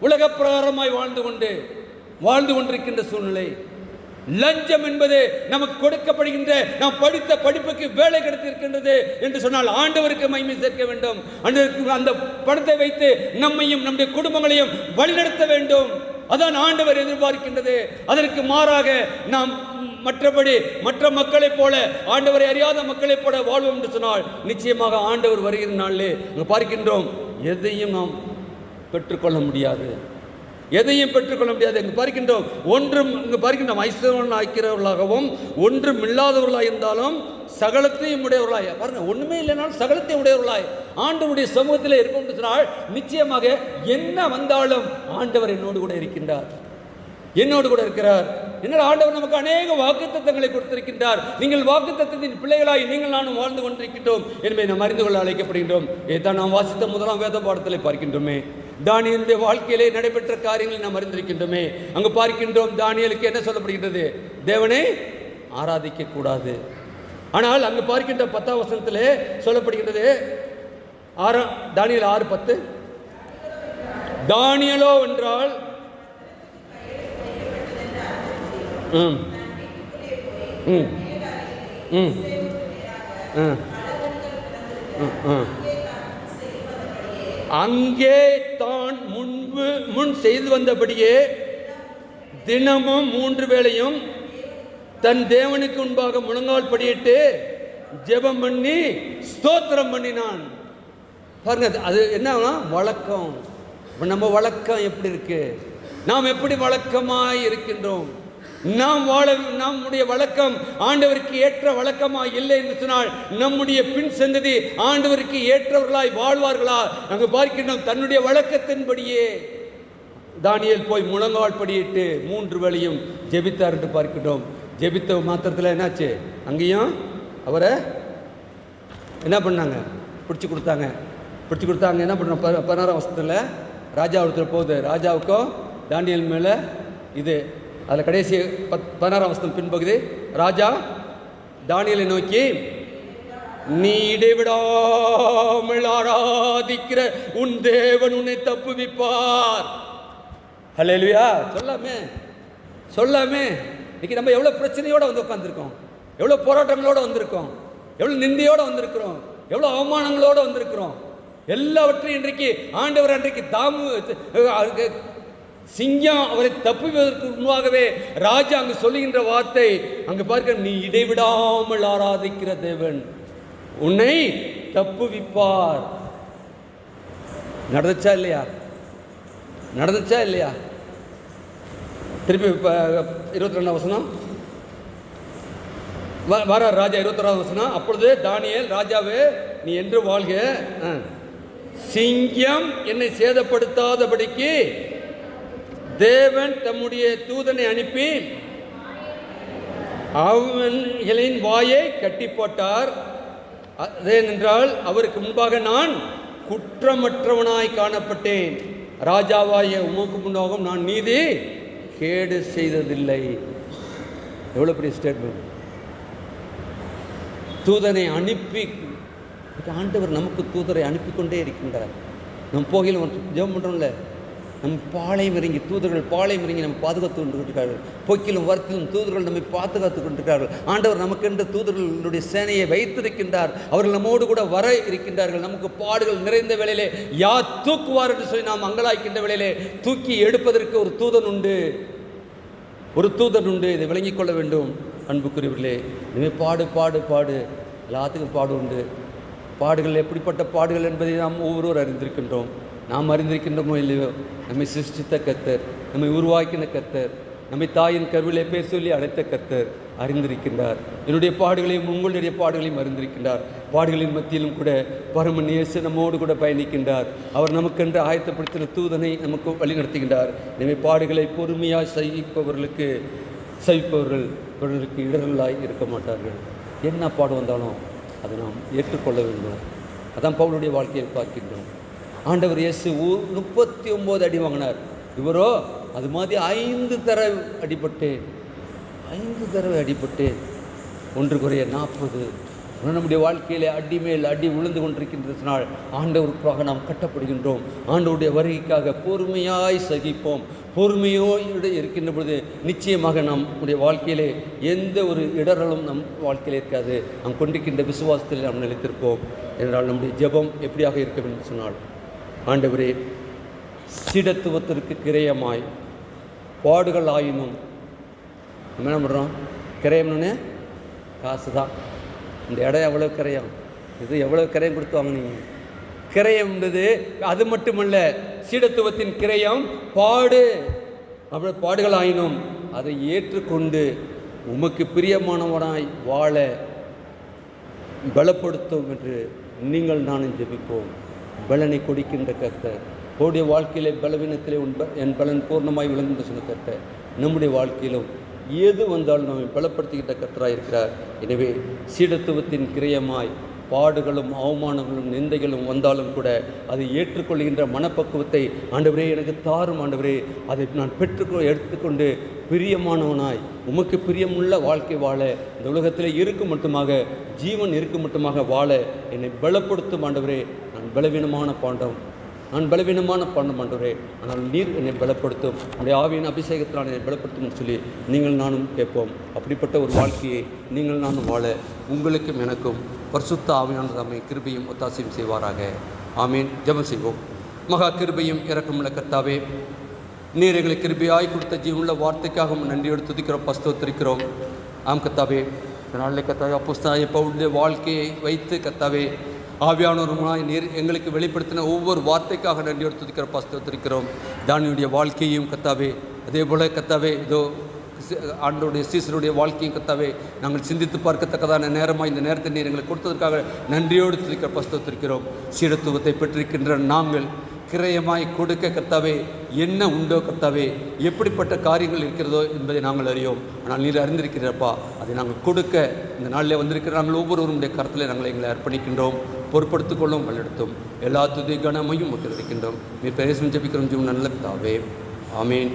உலக பிரகாரமாய் வாழ்ந்து கொண்டிருக்கின்ற சூழ்நிலை. லஞ்சம் என்பது நமக்கு கொடுக்கப்படுகின்ற நாம் படித்த படிப்புக்கு வேலை கிடைத்திருக்கின்றது என்று சொன்னால் ஆண்டவருக்கு மகிமை சேர்க்க வேண்டும். அந்த பணத்தை வைத்து நம்மையும் நம்முடைய குடும்பங்களையும் வழிநடத்த வேண்டும். அதான் ஆண்டவர் எதிர்பார்க்கின்றது. அதற்கு மாறாக நாம் மற்ற மக்களைப் போல, ஆண்டவரை அறியாத மக்களைப் போல வாழ்வோம் என்று சொன்னால் நிச்சயமாக ஆண்டவர் வருகிற நாளிலே பார்க்கின்றோம், எதையும் நாம் பெற்றுக்கொள்ள முடியாது. இங்கு பார்க்கின்றோம், ஐஸ்வர்யம் ஆக்கிறவர்களாகவும் ஒன்றும் இல்லாதவர்களாக இருந்தாலும் சகலத்தையும் உடையவர்களாய், பாருங்க, ஒண்ணுமே இல்லைனாலும் சகலத்தையும் உடையவர்களாய் ஆண்டவருடைய சமூகத்தில் இருப்போம் என்று சொன்னால் நிச்சயமாக என்ன வந்தாலும் ஆண்டவர் என்னோடு கூட இருக்கிறார். என்னால் ஆண்டவர் நமக்கு அநேக வாக்குத்தத்தங்களை கொடுத்திருக்கின்றார். நீங்கள் வாக்குத்தத்தத்தின் பிள்ளைகளாய் நீங்கள் நானும் வாழ்ந்து கொண்டிருக்கின்றோம் என்பதை நாம் அறிந்து கொள்ள அழைக்கப்படுகின்றோம். இதைத்தான் நாம் வாசித்த முதலாம் வேத பாடத்திலே பார்க்கின்றோமே. தானியேலுடைய வாழ்க்கையிலே நடைபெற்ற காரியங்களை நாம் அறிந்திருக்கின்றோமே. அங்கு பார்க்கின்றோம், தானியேலுக்கு என்ன சொல்லப்படுகின்றது? தேவனை ஆராதிக்க கூடாது. ஆனால் அங்கு பார்க்கின்ற 10ஆம் வசனத்திலே சொல்லப்படுகின்றது, தானியேல் 6:10, தானியேலோ என்றால் அங்கே தான் முன் செய்து வந்தபடியே தினமும் 3 வேளையும் தன் தேவனுக்கு முன்பாக முழங்கால் படியிட்டு ஜெபம் பண்ணி ஸ்தோத்திரம் பண்ணினான். பாருங்க, அது என்ன வழக்கம். நம்ம வழக்கம் எப்படி இருக்கு? நாம் எப்படி வழக்கமாய் இருக்கின்றோம்? நம்முடைய வழக்கம் ஆண்டவருக்கு ஏற்ற வழக்கமாய் இல்லை என்று சொன்னால் நம்முடைய பின் சந்ததி ஆண்டவருக்கு ஏற்றவர்களாய் வாழ்வார்களா? அங்கு பார்க்கின்றோம், தன்னுடைய வழக்கத்தின்படியே தானியேல் போய் முழங்கால் படியிட்டு 3 வேளையும் ஜெபித்தார் என்று பார்க்கின்றோம். ஜெபித்த மாத்திரத்தில் என்னாச்சு? அங்கேயும் அவரை என்ன பண்ணாங்க? பிடிச்சி கொடுத்தாங்க. என்ன பண்ண? 16ஆம் வசனத்தில் ராஜா ஒருத்தர் போகுது. ராஜாவுக்கோ தானியேல் மேலே இது அதில் கடைசி 16ஆம் வசனம் பின்பகுதி, ராஜா தானியேலை நோக்கி, நீ இடைவிடாமல் ஆராதிக்கிற உன் தேவன் உன்னை தப்புவிப்பார். ஹல்லேலூயா. சொல்லாமே. இன்னைக்கு நம்ம எவ்வளோ பிரச்சனையோடு வந்து உட்காந்துருக்கோம், எவ்வளோ போராட்டங்களோடு வந்திருக்கோம், எவ்வளோ நிந்தையோடு வந்திருக்கிறோம், எவ்வளோ அவமானங்களோடு வந்திருக்கிறோம். எல்லாவற்றையும் இன்றைக்கு ஆண்டவர் அன்றைக்கு சிங்கம் அவரை தப்புவதற்கு முன்பாகவே ராஜா அங்கு சொல்லுகின்ற வார்த்தை, அங்கு பார்க்க, நீ இடைவிடாமல் ஆராதிக்கிற தேவன் உன்னை தப்புவிப்பார். நடந்துச்சா இல்லையா? திருப்பி 22ஆம் வசனம் வர ராஜா 21ஆம் வசனம், அப்பொழுது தானியேல், ராஜாவே நீ என்று வாழ்க, சிங்கம் என்னை சேதப்படுத்தாதபடிக்கு தேவன் தம்முடைய தூதனை அனுப்பி அவன்களின் வாயை கட்டி போட்டார். அதேனென்றால் அவருக்கு முன்பாக நான் குற்றமற்றவனாய் காணப்பட்டேன். ராஜாவாய உமக்கு முன்னாகவும் நான் நீதி கேடு செய்ததில்லை. எவ்வளோ பெரிய ஸ்டேட்மெண்ட்! தூதனை அனுப்பி, ஆண்டவர் நமக்கு தூதரை அனுப்பி கொண்டே இருக்கின்றார். நம்ம போகையில் ஜெபம் பண்ணுறோம்ல, நம்ம பாளையம் இறங்கி நம்ம பாதுகாத்து கொண்டிருக்கிறார்கள். போக்கிலும் வரத்திலும் தூதர்கள் நம்மை பாதுகாத்து கொண்டிருக்கிறார்கள். ஆண்டவர் நமக்கென்று தூதர்களுடைய சேனையை வைத்திருக்கின்றார். அவர்கள் நம்மோடு கூட வர இருக்கின்றார்கள். நமக்கு பாடுகள் நிறைந்த வேளையிலே யார் தூக்குவார் என்று சொல்லி நாம் அங்கலாய்க்கின்ற வேளையிலே தூக்கி எடுப்பதற்கு ஒரு தூதன் உண்டு. இதை விளங்கிக் கொள்ள வேண்டும் அன்புக்குரியவர்களே. இனிமேல் பாடு எல்லாத்துக்கும் பாடு உண்டு. பாடுகள் எப்படிப்பட்ட பாடுகள் என்பதை நாம் ஒவ்வொருவர் அறிந்திருக்கின்றோம். நாம் அறிந்திருக்கின்றோமோ இல்லையோ, நம்மை சிருஷ்டித்த கர்த்தர், நம்மை உருவாக்கின கர்த்தர், நம்மை தாயின் கருவிலே பேர் சொல்லி அழைத்த கர்த்தர் அறிந்திருக்கின்றார். என்னுடைய பாடுகளையும் உங்களுடைய பாடுகளையும் அறிந்திருக்கின்றார். பாடுகளின் மத்தியிலும் கூட பரம நேச நம்மோடு கூட பயணிக்கின்றார். அவர் நமக்கென்று ஆயத்தப்படுத்தின தூதனை நமக்கு வழிநடத்துகின்றார். எனவே பாடுகளை பொறுமையாக சகிப்பவர்களுக்கு இடர்களாய் இருக்க மாட்டார்கள். என்ன பாடு வந்தாலும் அதை நாம் ஏற்றுக்கொள்ள வேண்டும். அதான் பவுலுடைய வாழ்க்கையை பார்க்கின்றோம். ஆண்டவர் இயேசு 39 அடி வாங்கினார். இவரோ அது மாதிரி 5 தடவை அடிபட்டேன், 5 தடவை அடிபட்டேன். 1 குறைய 40. நம்முடைய வாழ்க்கையிலே அடி மேல் அடி விழுந்து கொண்டிருக்கின்றதுனால் ஆண்டவருக்காக நாம் கட்டப்படுகின்றோம். ஆண்டவருடைய வருகைக்காக பொறுமையாய் சகிப்போம். பொறுமையோடு இருக்கின்ற பொழுது நிச்சயமாக நம்முடைய வாழ்க்கையிலே எந்த ஒரு இடரலும் நம் வாழ்க்கையில் இருக்காது. நாம் கொண்டிருக்கின்ற விசுவாசத்தில் நாம் நிலைத்திருப்போம். என்றால் நம்முடைய ஜெபம் எப்படியாக இருக்க வேண்டும் சொன்னால், ஆண்டவரே, சீடத்துவத்திற்கு கிரயமாய் பாடுகள் ஆயினும் நம்ம என்ன பண்ணுறோம்? கிரயம்னு காசு தான். இந்த இடம் எவ்வளோ கிரயம், இது எவ்வளோ கிரயம் கொடுத்து வாங்கினீங்க? கிரயம்ன்றது அது மட்டுமல்ல, சீடத்துவத்தின் கிரயம் பாடுகள் ஆயினும் அதை ஏற்றுக்கொண்டு உமக்கு பிரியமானவனாய் வாழ பலப்படுத்தும் என்று நீங்கள் நானும் ஜெபிப்போம். பலனை கொடுக்கின்ற கர்த்தர், அவருடைய வாழ்க்கையிலே பலவீனத்திலே என் பலன் பூர்ணமாய் விளங்குகின்ற சொன்ன கர்த்தர் நம்முடைய வாழ்க்கையிலும் எது வந்தாலும் நம்மை பலப்படுத்துகின்ற கர்த்தராக இருக்கிறார். எனவே சீடத்துவத்தின் கிரயமாய் பாடுகளும் அவமானங்களும் நிந்தைகளும் வந்தாலும் கூட அதை ஏற்றுக்கொள்கின்ற மனப்பக்குவத்தை ஆண்டவரே எனக்கு தாரும். ஆண்டவரே, அதை நான் எடுத்துக்கொண்டு பிரியமானவனாய் உமக்கு பிரியமுள்ள வாழ்க்கை வாழ, இந்த உலகத்தில் இருக்கும் மட்டுமாக, ஜீவன் இருக்கும் மட்டுமாக வாழ என்னை பலப்படுத்தும். ஆண்டவரே, நான் பலவீனமான பாண்டம் ஆண்டவரே, ஆனால் நீர் என்னை பலப்படுத்தும், உடைய ஆவியின் அபிஷேகத்தினால் என்னை பலப்படுத்தும் சொல்லி நீங்கள் நானும் கேட்போம். அப்படிப்பட்ட ஒரு வாழ்க்கையை நீங்கள் நானும் வாழ உங்களுக்கும் எனக்கும் பரிசுத்த ஆவியானவர் நம்மை கிருபையும் ஒத்தாசையும் செய்வாராக. ஆமீன். ஜெபம் செய்வோம். மகா கிருபையும் இரக்கமுள்ள கர்த்தாவே, நீர் எங்களை கிருபையாய் கொடுத்த ஜீவனுள்ள வார்த்தைக்காக நன்றியோடு துதிக்கிறோம், ஸ்தோத்திரிக்கிறோம். ஆம் கர்த்தாவே, நாளில் கர்த்தாவே அப்போஸ்தலனாகிய பவுலுடைய வாழ்க்கையை வைத்து கர்த்தாவே ஆவியானவருமாய் நீர் எங்களுக்கு வெளிப்படுத்தின ஒவ்வொரு வார்த்தைக்காக நன்றியோடு துதிக்கிற ஸ்தோத்திரிக்கிறோம். தானியுடைய வாழ்க்கையும் கர்த்தாவே, அதே போல் கர்த்தாவே இதோ ஆண்டவருடைய சீசருடைய வாழ்க்கையும் கர்த்தாவே நாங்கள் சிந்தித்து பார்க்கத்தக்கதான நேரமாக இந்த நேரத்தை நீர் எங்களுக்கு கொடுத்ததற்காக நன்றியோடு துதிக்கிற ஸ்தோத்திரிக்கிறோம். சீடத்துவத்தை பெற்றிருக்கின்ற நாங்கள் கிரயமாய் கொடுக்க கர்த்தாவே என்ன உண்டோ கர்த்தாவே, எப்படிப்பட்ட காரியங்கள் இருக்கிறதோ என்பதை நாங்கள் அறியோம். ஆனால் நீர் அறிந்திருக்கிறப்பா, அதை நாங்கள் கொடுக்க இந்த நாளில் வந்திருக்கிற நாங்கள் ஒவ்வொருவருடைய கருத்தில் எங்களை அர்ப்பணிக்கின்றோம். பொறுப்படுத்திக் கொள்ளும், வழிநடத்தும். எல்லா துதி கனமையும் மக்கள் இருக்கின்றோம். நீர் பேசும் ஜெபிக்கிறோம் ஜீவன் நல்ல பிதாவே. ஆமீன்.